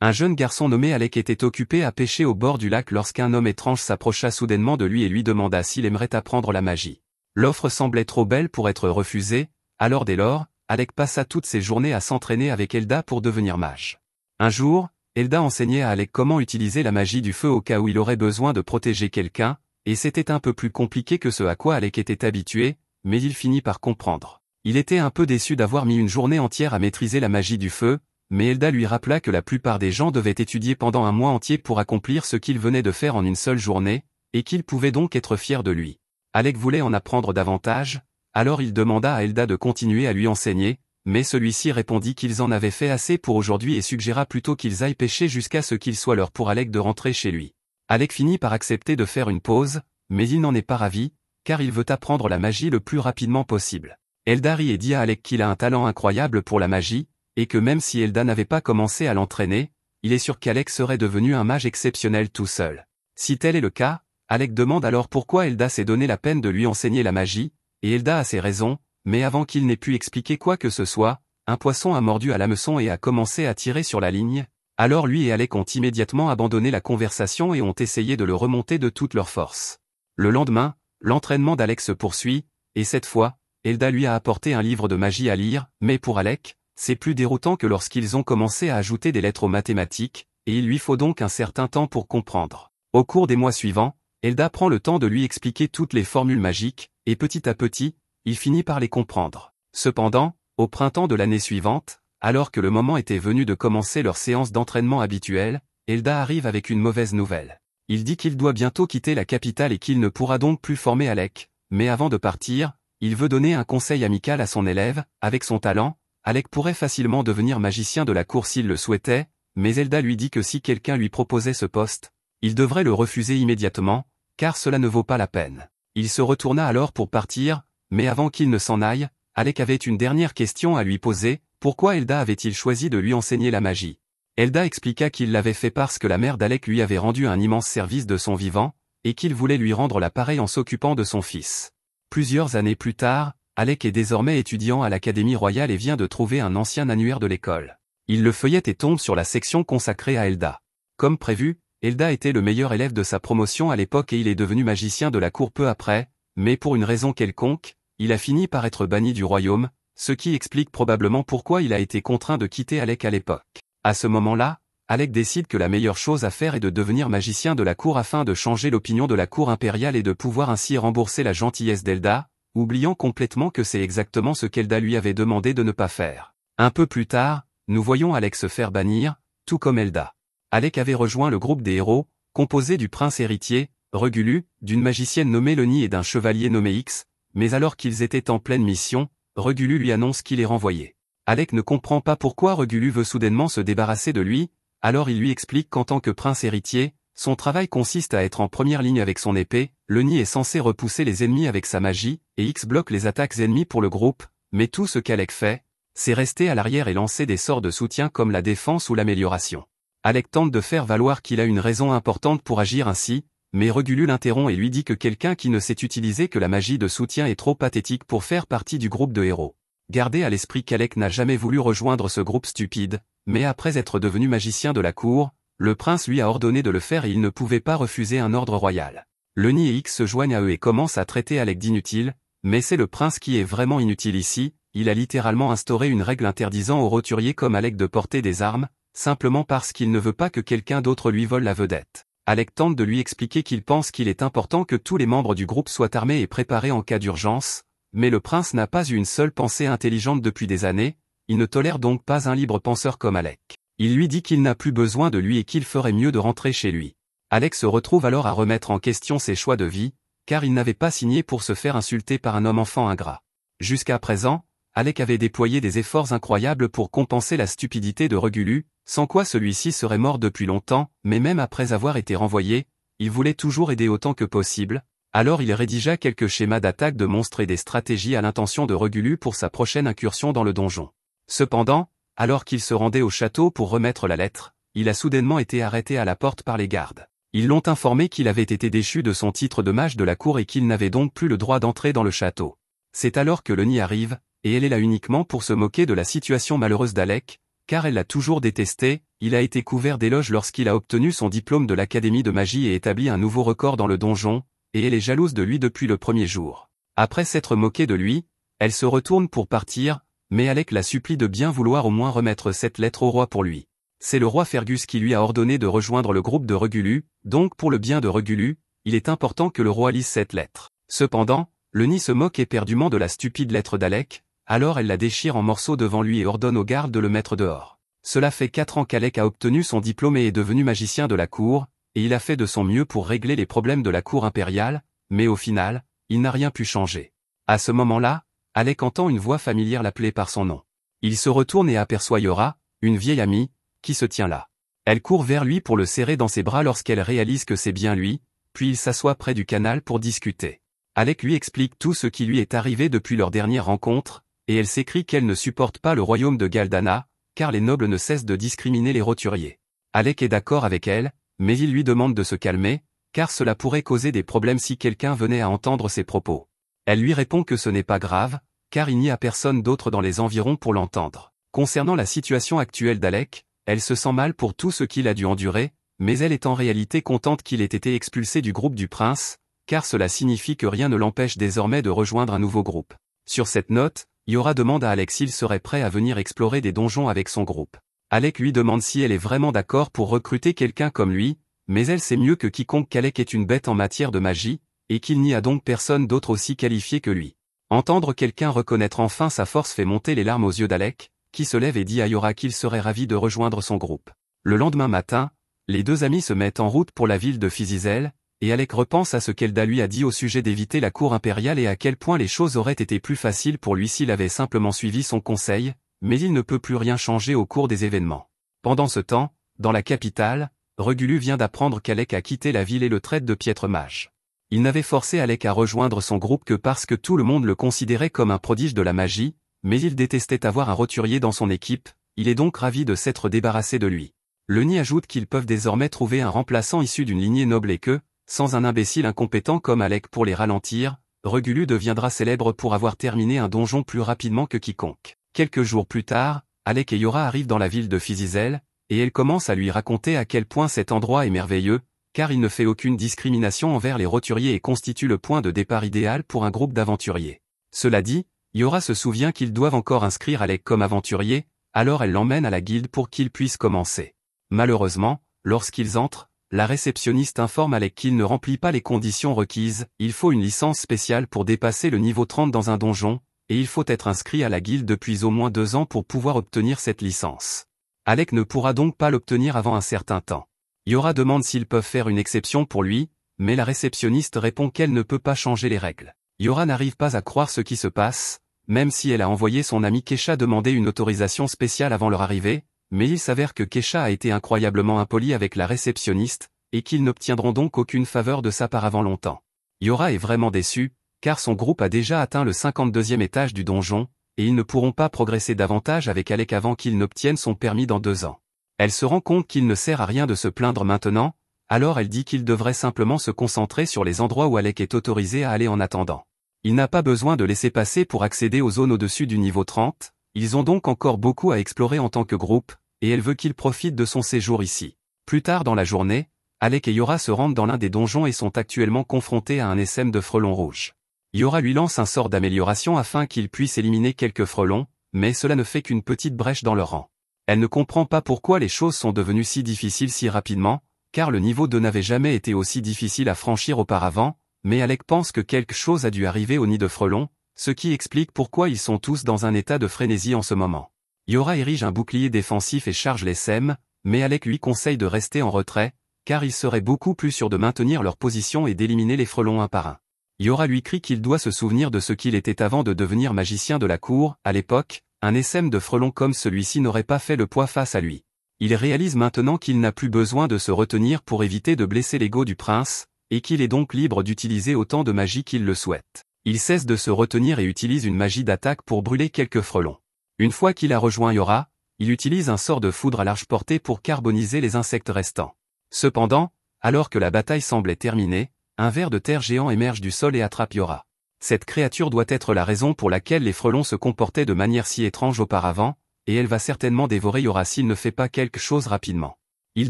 Un jeune garçon nommé Alec était occupé à pêcher au bord du lac lorsqu'un homme étrange s'approcha soudainement de lui et lui demanda s'il aimerait apprendre la magie. L'offre semblait trop belle pour être refusée, alors dès lors, Alec passa toutes ses journées à s'entraîner avec Elda pour devenir mage. Un jour, Elda enseignait à Alec comment utiliser la magie du feu au cas où il aurait besoin de protéger quelqu'un, et c'était un peu plus compliqué que ce à quoi Alec était habitué, mais il finit par comprendre. Il était un peu déçu d'avoir mis une journée entière à maîtriser la magie du feu, mais Elda lui rappela que la plupart des gens devaient étudier pendant un mois entier pour accomplir ce qu'il venait de faire en une seule journée, et qu'il pouvait donc être fier de lui. Alec voulait en apprendre davantage, alors il demanda à Elda de continuer à lui enseigner, mais celui-ci répondit qu'ils en avaient fait assez pour aujourd'hui et suggéra plutôt qu'ils aillent pêcher jusqu'à ce qu'il soit l'heure pour Alec de rentrer chez lui. Alec finit par accepter de faire une pause, mais il n'en est pas ravi, car il veut apprendre la magie le plus rapidement possible. Elda rit et dit à Alec qu'il a un talent incroyable pour la magie, et que même si Elda n'avait pas commencé à l'entraîner, il est sûr qu'Alec serait devenu un mage exceptionnel tout seul. Si tel est le cas, Alec demande alors pourquoi Elda s'est donné la peine de lui enseigner la magie, et Elda a ses raisons, mais avant qu'il n'ait pu expliquer quoi que ce soit, un poisson a mordu à l'hameçon et a commencé à tirer sur la ligne, alors lui et Alec ont immédiatement abandonné la conversation et ont essayé de le remonter de toute leur force. Le lendemain, l'entraînement d'Alec se poursuit, et cette fois, Elda lui a apporté un livre de magie à lire, mais pour Alec, c'est plus déroutant que lorsqu'ils ont commencé à ajouter des lettres aux mathématiques, et il lui faut donc un certain temps pour comprendre. Au cours des mois suivants, Elda prend le temps de lui expliquer toutes les formules magiques, et petit à petit, il finit par les comprendre. Cependant, au printemps de l'année suivante, alors que le moment était venu de commencer leur séance d'entraînement habituelle, Elda arrive avec une mauvaise nouvelle. Il dit qu'il doit bientôt quitter la capitale et qu'il ne pourra donc plus former Alec, mais avant de partir, il veut donner un conseil amical à son élève. Avec son talent, Alec pourrait facilement devenir magicien de la cour s'il le souhaitait, mais Elda lui dit que si quelqu'un lui proposait ce poste, il devrait le refuser immédiatement, car cela ne vaut pas la peine. Il se retourna alors pour partir, mais avant qu'il ne s'en aille, Alec avait une dernière question à lui poser: pourquoi Elda avait-il choisi de lui enseigner la magie? Elda expliqua qu'il l'avait fait parce que la mère d'Alec lui avait rendu un immense service de son vivant, et qu'il voulait lui rendre la pareille en s'occupant de son fils. Plusieurs années plus tard, Alec est désormais étudiant à l'Académie royale et vient de trouver un ancien annuaire de l'école. Il le feuillette et tombe sur la section consacrée à Elda. Comme prévu, Elda était le meilleur élève de sa promotion à l'époque et il est devenu magicien de la cour peu après, mais pour une raison quelconque, il a fini par être banni du royaume, ce qui explique probablement pourquoi il a été contraint de quitter Alec à l'époque. À ce moment-là, Alec décide que la meilleure chose à faire est de devenir magicien de la cour afin de changer l'opinion de la cour impériale et de pouvoir ainsi rembourser la gentillesse d'Elda, oubliant complètement que c'est exactement ce qu'Elda lui avait demandé de ne pas faire. Un peu plus tard, nous voyons Alec se faire bannir, tout comme Elda. Alec avait rejoint le groupe des héros, composé du prince héritier, Regulu, d'une magicienne nommée Leni et d'un chevalier nommé X, mais alors qu'ils étaient en pleine mission, Regulu lui annonce qu'il est renvoyé. Alec ne comprend pas pourquoi Regulu veut soudainement se débarrasser de lui, alors il lui explique qu'en tant que prince héritier, son travail consiste à être en première ligne avec son épée. Leni est censé repousser les ennemis avec sa magie, et X bloque les attaques ennemies pour le groupe, mais tout ce qu'Alec fait, c'est rester à l'arrière et lancer des sorts de soutien comme la défense ou l'amélioration. Alec tente de faire valoir qu'il a une raison importante pour agir ainsi, mais Regulu l'interrompt et lui dit que quelqu'un qui ne sait utiliser que la magie de soutien est trop pathétique pour faire partie du groupe de héros. Gardez à l'esprit qu'Alec n'a jamais voulu rejoindre ce groupe stupide, mais après être devenu magicien de la cour, le prince lui a ordonné de le faire et il ne pouvait pas refuser un ordre royal. Leni et X se joignent à eux et commencent à traiter Alec d'inutile, mais c'est le prince qui est vraiment inutile ici. Il a littéralement instauré une règle interdisant aux roturiers comme Alec de porter des armes, simplement parce qu'il ne veut pas que quelqu'un d'autre lui vole la vedette. Alec tente de lui expliquer qu'il pense qu'il est important que tous les membres du groupe soient armés et préparés en cas d'urgence, mais le prince n'a pas eu une seule pensée intelligente depuis des années, il ne tolère donc pas un libre penseur comme Alec. Il lui dit qu'il n'a plus besoin de lui et qu'il ferait mieux de rentrer chez lui. Alec se retrouve alors à remettre en question ses choix de vie, car il n'avait pas signé pour se faire insulter par un homme enfant ingrat. Jusqu'à présent, Alec avait déployé des efforts incroyables pour compenser la stupidité de Regulu, sans quoi celui-ci serait mort depuis longtemps, mais même après avoir été renvoyé, il voulait toujours aider autant que possible, alors il rédigea quelques schémas d'attaque de monstres et des stratégies à l'intention de Regulu pour sa prochaine incursion dans le donjon. Cependant, alors qu'il se rendait au château pour remettre la lettre, il a soudainement été arrêté à la porte par les gardes. Ils l'ont informé qu'il avait été déchu de son titre de mage de la cour et qu'il n'avait donc plus le droit d'entrer dans le château. C'est alors que Leni arrive, et elle est là uniquement pour se moquer de la situation malheureuse d'Alec, car elle l'a toujours détesté. Il a été couvert d'éloges lorsqu'il a obtenu son diplôme de l'Académie de magie et établi un nouveau record dans le donjon, et elle est jalouse de lui depuis le premier jour. Après s'être moquée de lui, elle se retourne pour partir, mais Alec la supplie de bien vouloir au moins remettre cette lettre au roi pour lui. C'est le roi Fergus qui lui a ordonné de rejoindre le groupe de Regulu, donc pour le bien de Regulu, il est important que le roi lise cette lettre. Cependant, le nid se moque éperdument de la stupide lettre d'Alec, alors elle la déchire en morceaux devant lui et ordonne aux gardes de le mettre dehors. Cela fait 4 ans qu'Alec a obtenu son diplôme et est devenu magicien de la cour, et il a fait de son mieux pour régler les problèmes de la cour impériale, mais au final, il n'a rien pu changer. À ce moment-là, Alec entend une voix familière l'appeler par son nom. Il se retourne et aperçoit Yora, une vieille amie, qui se tient là. Elle court vers lui pour le serrer dans ses bras lorsqu'elle réalise que c'est bien lui, puis il s'assoit près du canal pour discuter. Alec lui explique tout ce qui lui est arrivé depuis leur dernière rencontre, et elle s'écrie qu'elle ne supporte pas le royaume de Galdana, car les nobles ne cessent de discriminer les roturiers. Alec est d'accord avec elle, mais il lui demande de se calmer, car cela pourrait causer des problèmes si quelqu'un venait à entendre ses propos. Elle lui répond que ce n'est pas grave, car il n'y a personne d'autre dans les environs pour l'entendre. Concernant la situation actuelle d'Alec, elle se sent mal pour tout ce qu'il a dû endurer, mais elle est en réalité contente qu'il ait été expulsé du groupe du prince, car cela signifie que rien ne l'empêche désormais de rejoindre un nouveau groupe. Sur cette note, Yora demande à Alec s'il serait prêt à venir explorer des donjons avec son groupe. Alec lui demande si elle est vraiment d'accord pour recruter quelqu'un comme lui, mais elle sait mieux que quiconque qu'Alec est une bête en matière de magie, et qu'il n'y a donc personne d'autre aussi qualifié que lui. Entendre quelqu'un reconnaître enfin sa force fait monter les larmes aux yeux d'Alec, qui se lève et dit à Yora qu'il serait ravi de rejoindre son groupe. Le lendemain matin, les deux amis se mettent en route pour la ville de Fizizel, et Alec repense à ce qu'Elda lui a dit au sujet d'éviter la cour impériale et à quel point les choses auraient été plus faciles pour lui s'il avait simplement suivi son conseil, mais il ne peut plus rien changer au cours des événements. Pendant ce temps, dans la capitale, Regulu vient d'apprendre qu'Alec a quitté la ville et le traite de piètre mage. Il n'avait forcé Alec à rejoindre son groupe que parce que tout le monde le considérait comme un prodige de la magie, mais il détestait avoir un roturier dans son équipe, il est donc ravi de s'être débarrassé de lui. Le nid ajoute qu'ils peuvent désormais trouver un remplaçant issu d'une lignée noble et que, sans un imbécile incompétent comme Alec pour les ralentir, Regulu deviendra célèbre pour avoir terminé un donjon plus rapidement que quiconque. Quelques jours plus tard, Alec et Yora arrivent dans la ville de Fizizel, et elle commence à lui raconter à quel point cet endroit est merveilleux, car il ne fait aucune discrimination envers les roturiers et constitue le point de départ idéal pour un groupe d'aventuriers. Cela dit, Yora se souvient qu'ils doivent encore inscrire Alec comme aventurier, alors elle l'emmène à la guilde pour qu'il puisse commencer. Malheureusement, lorsqu'ils entrent, la réceptionniste informe Alec qu'il ne remplit pas les conditions requises, il faut une licence spéciale pour dépasser le niveau 30 dans un donjon, et il faut être inscrit à la guilde depuis au moins 2 ans pour pouvoir obtenir cette licence. Alec ne pourra donc pas l'obtenir avant un certain temps. Yora demande s'ils peuvent faire une exception pour lui, mais la réceptionniste répond qu'elle ne peut pas changer les règles. Yora n'arrive pas à croire ce qui se passe, même si elle a envoyé son ami Kesha demander une autorisation spéciale avant leur arrivée, mais il s'avère que Kesha a été incroyablement impoli avec la réceptionniste, et qu'ils n'obtiendront donc aucune faveur de sa part avant longtemps. Yora est vraiment déçue, car son groupe a déjà atteint le 52e étage du donjon, et ils ne pourront pas progresser davantage avec Alec avant qu'il n'obtienne son permis dans 2 ans. Elle se rend compte qu'il ne sert à rien de se plaindre maintenant, alors elle dit qu'il devrait simplement se concentrer sur les endroits où Alec est autorisé à aller en attendant. Il n'a pas besoin de laisser passer pour accéder aux zones au-dessus du niveau 30, ils ont donc encore beaucoup à explorer en tant que groupe, et elle veut qu'il profite de son séjour ici. Plus tard dans la journée, Alec et Yora se rendent dans l'un des donjons et sont actuellement confrontés à un essaim de frelons rouges. Yora lui lance un sort d'amélioration afin qu'il puisse éliminer quelques frelons, mais cela ne fait qu'une petite brèche dans leur rang. Elle ne comprend pas pourquoi les choses sont devenues si difficiles si rapidement, car le niveau 2 n'avait jamais été aussi difficile à franchir auparavant, mais Alec pense que quelque chose a dû arriver au nid de frelons, ce qui explique pourquoi ils sont tous dans un état de frénésie en ce moment. Yora érige un bouclier défensif et charge les sèmes, mais Alec lui conseille de rester en retrait, car il serait beaucoup plus sûr de maintenir leur position et d'éliminer les frelons un par un. Yora lui crie qu'il doit se souvenir de ce qu'il était avant de devenir magicien de la cour, à l'époque, un essaim de frelons comme celui-ci n'aurait pas fait le poids face à lui. Il réalise maintenant qu'il n'a plus besoin de se retenir pour éviter de blesser l'ego du prince, et qu'il est donc libre d'utiliser autant de magie qu'il le souhaite. Il cesse de se retenir et utilise une magie d'attaque pour brûler quelques frelons. Une fois qu'il a rejoint Yora, il utilise un sort de foudre à large portée pour carboniser les insectes restants. Cependant, alors que la bataille semblait terminée, un ver de terre géant émerge du sol et attrape Yora. Cette créature doit être la raison pour laquelle les frelons se comportaient de manière si étrange auparavant, et elle va certainement dévorer Yora s'il ne fait pas quelque chose rapidement. Il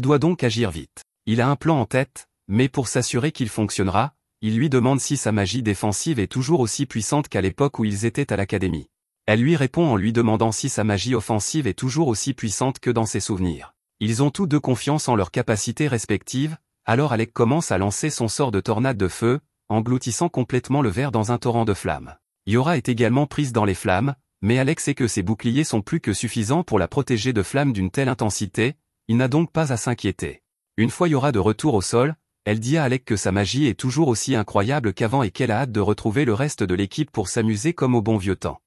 doit donc agir vite. Il a un plan en tête, mais pour s'assurer qu'il fonctionnera, il lui demande si sa magie défensive est toujours aussi puissante qu'à l'époque où ils étaient à l'académie. Elle lui répond en lui demandant si sa magie offensive est toujours aussi puissante que dans ses souvenirs. Ils ont tous deux confiance en leurs capacités respectives, alors Alec commence à lancer son sort de tornade de feu, engloutissant complètement le verre dans un torrent de flammes. Yora est également prise dans les flammes, mais Alec sait que ses boucliers sont plus que suffisants pour la protéger de flammes d'une telle intensité, il n'a donc pas à s'inquiéter. Une fois Yora de retour au sol, elle dit à Alec que sa magie est toujours aussi incroyable qu'avant et qu'elle a hâte de retrouver le reste de l'équipe pour s'amuser comme au bon vieux temps.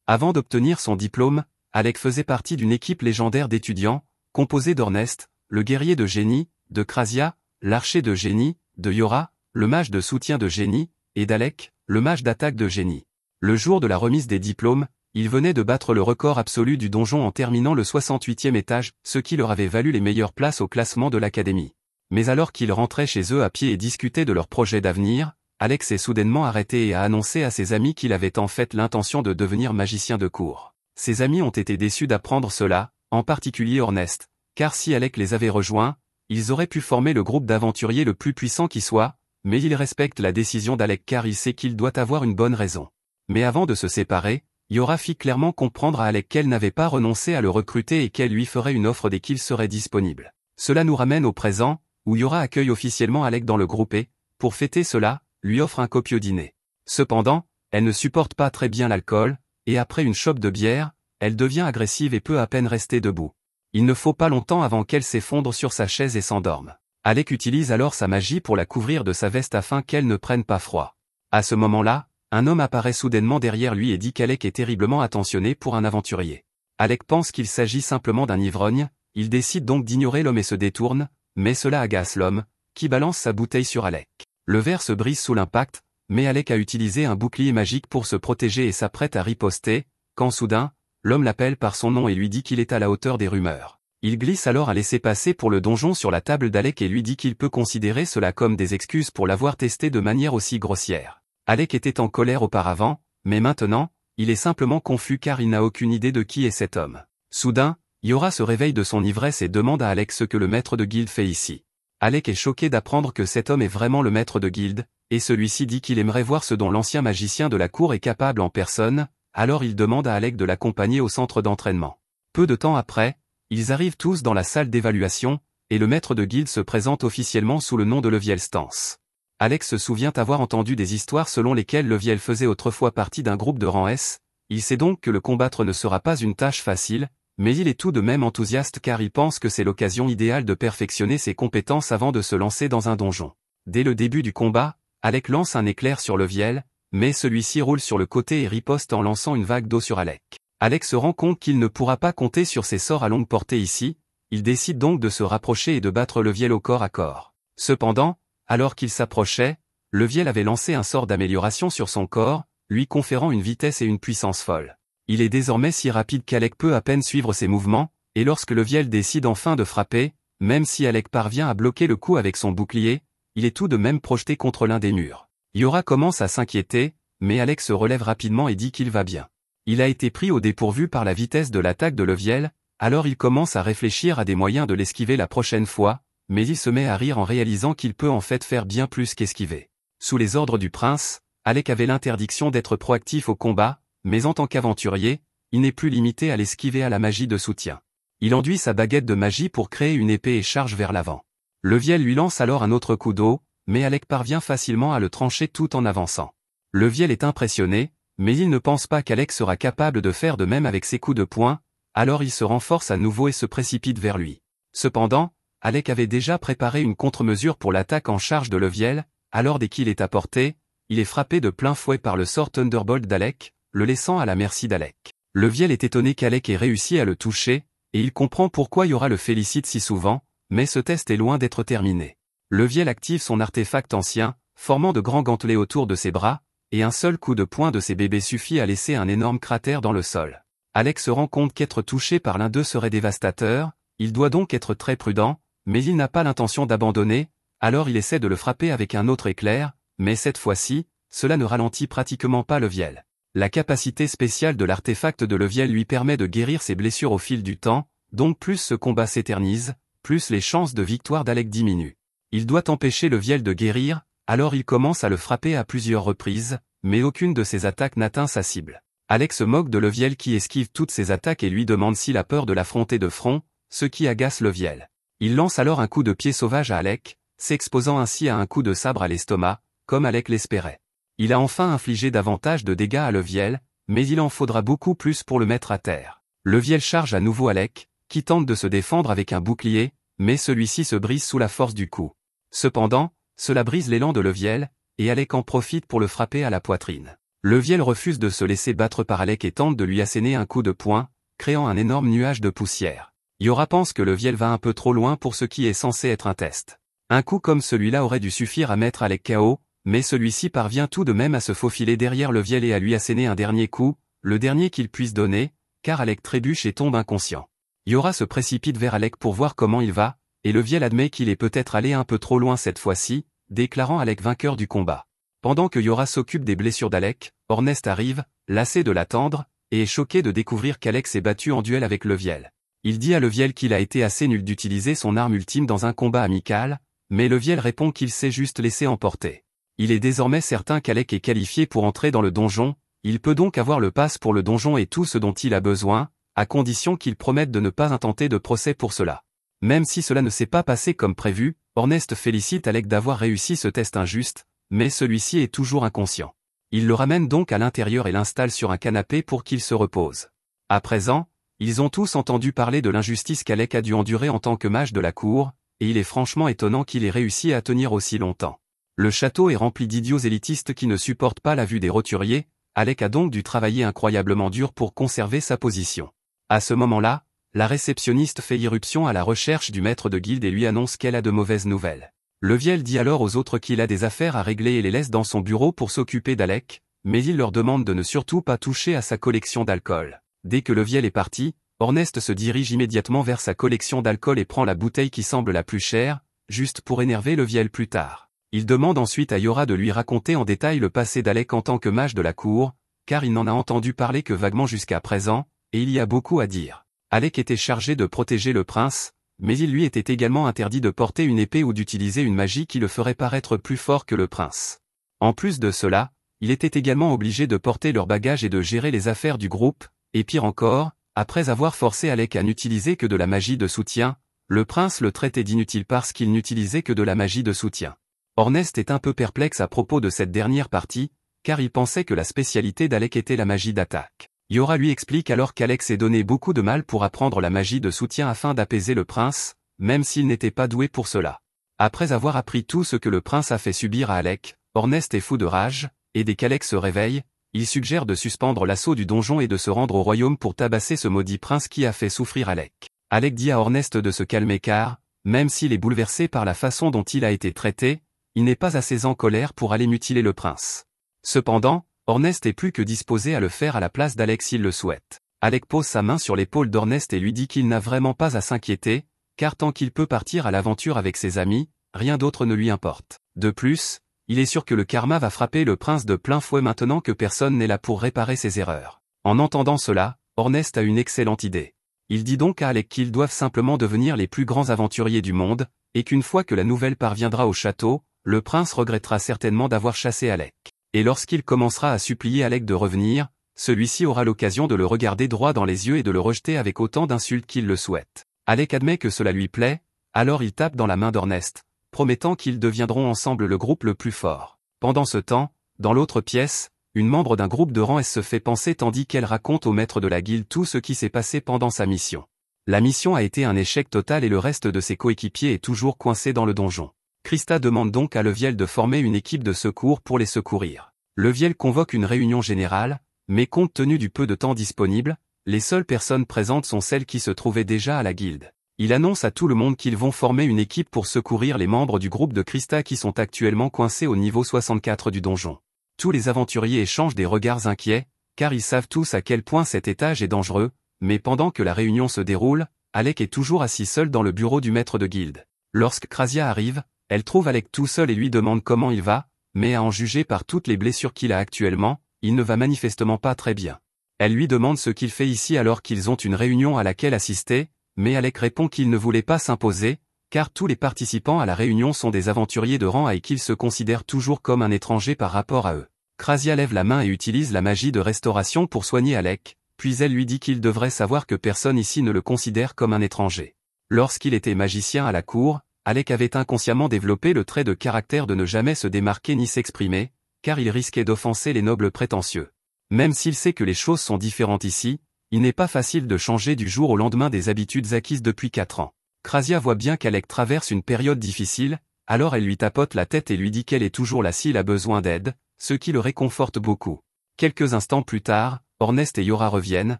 Avant d'obtenir son diplôme, Alec faisait partie d'une équipe légendaire d'étudiants, composée d'Ornest, le guerrier de génie, de Krasia, l'archer de génie, de Yora, le mage de soutien de génie, et d'Alec, le mage d'attaque de génie. Le jour de la remise des diplômes, il venait de battre le record absolu du donjon en terminant le 68e étage, ce qui leur avait valu les meilleures places au classement de l'académie. Mais alors qu'ils rentraient chez eux à pied et discutaient de leurs projets d'avenir, Alex s'est soudainement arrêté et a annoncé à ses amis qu'il avait en fait l'intention de devenir magicien de cour. Ses amis ont été déçus d'apprendre cela, en particulier Ornest, car si Alec les avait rejoints, ils auraient pu former le groupe d'aventuriers le plus puissant qui soit, mais il respecte la décision d'Alec car il sait qu'il doit avoir une bonne raison. Mais avant de se séparer, Yora fit clairement comprendre à Alec qu'elle n'avait pas renoncé à le recruter et qu'elle lui ferait une offre dès qu'il serait disponible. Cela nous ramène au présent, où Yora accueille officiellement Alec dans le groupe et, pour fêter cela, lui offre un copieux dîner. Cependant, elle ne supporte pas très bien l'alcool, et après une chope de bière, elle devient agressive et peut à peine rester debout. Il ne faut pas longtemps avant qu'elle s'effondre sur sa chaise et s'endorme. Alec utilise alors sa magie pour la couvrir de sa veste afin qu'elle ne prenne pas froid. À ce moment-là, un homme apparaît soudainement derrière lui et dit qu'Alec est terriblement attentionné pour un aventurier. Alec pense qu'il s'agit simplement d'un ivrogne, il décide donc d'ignorer l'homme et se détourne, mais cela agace l'homme, qui balance sa bouteille sur Alec. Le verre se brise sous l'impact, mais Alec a utilisé un bouclier magique pour se protéger et s'apprête à riposter, quand soudain, l'homme l'appelle par son nom et lui dit qu'il est à la hauteur des rumeurs. Il glisse alors un laissez-passer pour le donjon sur la table d'Alec et lui dit qu'il peut considérer cela comme des excuses pour l'avoir testé de manière aussi grossière. Alec était en colère auparavant, mais maintenant, il est simplement confus car il n'a aucune idée de qui est cet homme. Soudain, Yora se réveille de son ivresse et demande à Alec ce que le maître de guilde fait ici. Alec est choqué d'apprendre que cet homme est vraiment le maître de guilde, et celui-ci dit qu'il aimerait voir ce dont l'ancien magicien de la cour est capable en personne, alors il demande à Alec de l'accompagner au centre d'entraînement. Peu de temps après, ils arrivent tous dans la salle d'évaluation, et le maître de guilde se présente officiellement sous le nom de Leviel Stance. Alex se souvient avoir entendu des histoires selon lesquelles Leviel faisait autrefois partie d'un groupe de rang S, il sait donc que le combattre ne sera pas une tâche facile, mais il est tout de même enthousiaste car il pense que c'est l'occasion idéale de perfectionner ses compétences avant de se lancer dans un donjon. Dès le début du combat, Alec lance un éclair sur Leviel, mais celui-ci roule sur le côté et riposte en lançant une vague d'eau sur Alec. Alec se rend compte qu'il ne pourra pas compter sur ses sorts à longue portée ici, il décide donc de se rapprocher et de battre Leviel au corps à corps. Cependant, alors qu'il s'approchait, Leviel avait lancé un sort d'amélioration sur son corps, lui conférant une vitesse et une puissance folles. Il est désormais si rapide qu'Alec peut à peine suivre ses mouvements, et lorsque Leviel décide enfin de frapper, même si Alec parvient à bloquer le coup avec son bouclier, il est tout de même projeté contre l'un des murs. Yora commence à s'inquiéter, mais Alec se relève rapidement et dit qu'il va bien. Il a été pris au dépourvu par la vitesse de l'attaque de Leviel, alors il commence à réfléchir à des moyens de l'esquiver la prochaine fois, mais il se met à rire en réalisant qu'il peut en fait faire bien plus qu'esquiver. Sous les ordres du prince, Alec avait l'interdiction d'être proactif au combat, mais en tant qu'aventurier, il n'est plus limité à l'esquiver à la magie de soutien. Il enduit sa baguette de magie pour créer une épée et charge vers l'avant. Leviel lui lance alors un autre coup d'eau, mais Alec parvient facilement à le trancher tout en avançant. Leviel est impressionné, mais il ne pense pas qu'Alec sera capable de faire de même avec ses coups de poing, alors il se renforce à nouveau et se précipite vers lui. Cependant, Alec avait déjà préparé une contre-mesure pour l'attaque en charge de Leviel, alors dès qu'il est à portée, il est frappé de plein fouet par le sort Thunderbolt d'Alec, le laissant à la merci d'Alec. Leviel est étonné qu'Alec ait réussi à le toucher, et il comprend pourquoi Yora le félicite si souvent, mais ce test est loin d'être terminé. Leviel active son artefact ancien, formant de grands gantelets autour de ses bras, et un seul coup de poing de ses bébés suffit à laisser un énorme cratère dans le sol. Alec se rend compte qu'être touché par l'un d'eux serait dévastateur, il doit donc être très prudent, mais il n'a pas l'intention d'abandonner, alors il essaie de le frapper avec un autre éclair, mais cette fois-ci, cela ne ralentit pratiquement pas Leviel. La capacité spéciale de l'artefact de Leviel lui permet de guérir ses blessures au fil du temps, donc plus ce combat s'éternise, plus les chances de victoire d'Alec diminuent. Il doit empêcher Leviel de guérir, alors il commence à le frapper à plusieurs reprises, mais aucune de ses attaques n'atteint sa cible. Alec se moque de Leviel qui esquive toutes ses attaques et lui demande s'il a peur de l'affronter de front, ce qui agace Leviel. Il lance alors un coup de pied sauvage à Alec, s'exposant ainsi à un coup de sabre à l'estomac, comme Alec l'espérait. Il a enfin infligé davantage de dégâts à Leviel, mais il en faudra beaucoup plus pour le mettre à terre. Leviel charge à nouveau Alec, qui tente de se défendre avec un bouclier, mais celui-ci se brise sous la force du coup. Cependant, cela brise l'élan de Leviel, et Alec en profite pour le frapper à la poitrine. Leviel refuse de se laisser battre par Alec et tente de lui asséner un coup de poing, créant un énorme nuage de poussière. Yora pense que Leviel va un peu trop loin pour ce qui est censé être un test. Un coup comme celui-là aurait dû suffire à mettre Alec KO, mais celui-ci parvient tout de même à se faufiler derrière Leviel et à lui asséner un dernier coup, le dernier qu'il puisse donner, car Alec trébuche et tombe inconscient. Yora se précipite vers Alec pour voir comment il va, et Leviel admet qu'il est peut-être allé un peu trop loin cette fois-ci, déclarant Alec vainqueur du combat. Pendant que Yora s'occupe des blessures d'Alec, Ornest arrive, lassé de l'attendre, et est choqué de découvrir qu'Alec s'est battu en duel avec Leviel. Il dit à Leviel qu'il a été assez nul d'utiliser son arme ultime dans un combat amical, mais Leviel répond qu'il s'est juste laissé emporter. Il est désormais certain qu'Alec est qualifié pour entrer dans le donjon, il peut donc avoir le pass pour le donjon et tout ce dont il a besoin, à condition qu'il promette de ne pas intenter de procès pour cela. Même si cela ne s'est pas passé comme prévu, Ornest félicite Alec d'avoir réussi ce test injuste, mais celui-ci est toujours inconscient. Il le ramène donc à l'intérieur et l'installe sur un canapé pour qu'il se repose. À présent, ils ont tous entendu parler de l'injustice qu'Alec a dû endurer en tant que mage de la cour, et il est franchement étonnant qu'il ait réussi à tenir aussi longtemps. Le château est rempli d'idiots élitistes qui ne supportent pas la vue des roturiers, Alec a donc dû travailler incroyablement dur pour conserver sa position. À ce moment-là, la réceptionniste fait irruption à la recherche du maître de guilde et lui annonce qu'elle a de mauvaises nouvelles. Leviel dit alors aux autres qu'il a des affaires à régler et les laisse dans son bureau pour s'occuper d'Alec, mais il leur demande de ne surtout pas toucher à sa collection d'alcool. Dès que Leviel est parti, Ornest se dirige immédiatement vers sa collection d'alcool et prend la bouteille qui semble la plus chère, juste pour énerver Leviel plus tard. Il demande ensuite à Yora de lui raconter en détail le passé d'Alec en tant que mage de la cour, car il n'en a entendu parler que vaguement jusqu'à présent, et il y a beaucoup à dire. Alec était chargé de protéger le prince, mais il lui était également interdit de porter une épée ou d'utiliser une magie qui le ferait paraître plus fort que le prince. En plus de cela, il était également obligé de porter leurs bagages et de gérer les affaires du groupe, et pire encore, après avoir forcé Alec à n'utiliser que de la magie de soutien, le prince le traitait d'inutile parce qu'il n'utilisait que de la magie de soutien. Ornest est un peu perplexe à propos de cette dernière partie, car il pensait que la spécialité d'Alec était la magie d'attaque. Yora lui explique alors qu'Alec s'est donné beaucoup de mal pour apprendre la magie de soutien afin d'apaiser le prince, même s'il n'était pas doué pour cela. Après avoir appris tout ce que le prince a fait subir à Alec, Ornest est fou de rage, et dès qu'Alec se réveille, il suggère de suspendre l'assaut du donjon et de se rendre au royaume pour tabasser ce maudit prince qui a fait souffrir Alec. Alec dit à Ornest de se calmer car, même s'il est bouleversé par la façon dont il a été traité, il n'est pas assez en colère pour aller mutiler le prince. Cependant, Ornest est plus que disposé à le faire à la place d'Alec s'il le souhaite. Alec pose sa main sur l'épaule d'Ornest et lui dit qu'il n'a vraiment pas à s'inquiéter, car tant qu'il peut partir à l'aventure avec ses amis, rien d'autre ne lui importe. De plus, il est sûr que le karma va frapper le prince de plein fouet maintenant que personne n'est là pour réparer ses erreurs. En entendant cela, Ornest a une excellente idée. Il dit donc à Alec qu'ils doivent simplement devenir les plus grands aventuriers du monde, et qu'une fois que la nouvelle parviendra au château, le prince regrettera certainement d'avoir chassé Alec. Et lorsqu'il commencera à supplier Alec de revenir, celui-ci aura l'occasion de le regarder droit dans les yeux et de le rejeter avec autant d'insultes qu'il le souhaite. Alec admet que cela lui plaît, alors il tape dans la main d'Ornest, promettant qu'ils deviendront ensemble le groupe le plus fort. Pendant ce temps, dans l'autre pièce, une membre d'un groupe de rang S se fait penser tandis qu'elle raconte au maître de la guilde tout ce qui s'est passé pendant sa mission. La mission a été un échec total et le reste de ses coéquipiers est toujours coincé dans le donjon. Christa demande donc à Leviel de former une équipe de secours pour les secourir. Leviel convoque une réunion générale, mais compte tenu du peu de temps disponible, les seules personnes présentes sont celles qui se trouvaient déjà à la guilde. Il annonce à tout le monde qu'ils vont former une équipe pour secourir les membres du groupe de Christa qui sont actuellement coincés au niveau 64 du donjon. Tous les aventuriers échangent des regards inquiets, car ils savent tous à quel point cet étage est dangereux, mais pendant que la réunion se déroule, Alec est toujours assis seul dans le bureau du maître de guilde. Lorsque Krasia arrive, elle trouve Alec tout seul et lui demande comment il va, mais à en juger par toutes les blessures qu'il a actuellement, il ne va manifestement pas très bien. Elle lui demande ce qu'il fait ici alors qu'ils ont une réunion à laquelle assister, mais Alec répond qu'il ne voulait pas s'imposer, car tous les participants à la réunion sont des aventuriers de rang et qu'il se considère toujours comme un étranger par rapport à eux. Krasia lève la main et utilise la magie de restauration pour soigner Alec, puis elle lui dit qu'il devrait savoir que personne ici ne le considère comme un étranger. Lorsqu'il était magicien à la cour, Alec avait inconsciemment développé le trait de caractère de ne jamais se démarquer ni s'exprimer, car il risquait d'offenser les nobles prétentieux. Même s'il sait que les choses sont différentes ici, il n'est pas facile de changer du jour au lendemain des habitudes acquises depuis 4 ans. Krasia voit bien qu'Alec traverse une période difficile, alors elle lui tapote la tête et lui dit qu'elle est toujours là s'il a besoin d'aide, ce qui le réconforte beaucoup. Quelques instants plus tard, Ornest et Yora reviennent,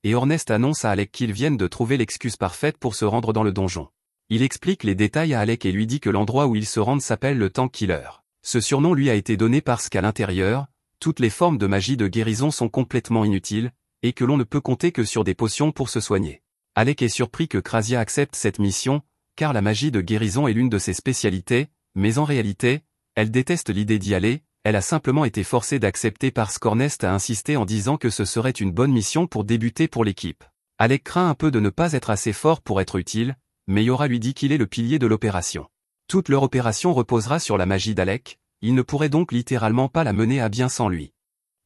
et Ornest annonce à Alec qu'ils viennent de trouver l'excuse parfaite pour se rendre dans le donjon. Il explique les détails à Alec et lui dit que l'endroit où ils se rendent s'appelle le Tank Killer. Ce surnom lui a été donné parce qu'à l'intérieur, toutes les formes de magie de guérison sont complètement inutiles, et que l'on ne peut compter que sur des potions pour se soigner. Alec est surpris que Krasia accepte cette mission, car la magie de guérison est l'une de ses spécialités, mais en réalité, elle déteste l'idée d'y aller, elle a simplement été forcée d'accepter parce qu'Ornest a insisté en disant que ce serait une bonne mission pour débuter pour l'équipe. Alec craint un peu de ne pas être assez fort pour être utile, mais Yora lui dit qu'il est le pilier de l'opération. Toute leur opération reposera sur la magie d'Alec, il ne pourrait donc littéralement pas la mener à bien sans lui.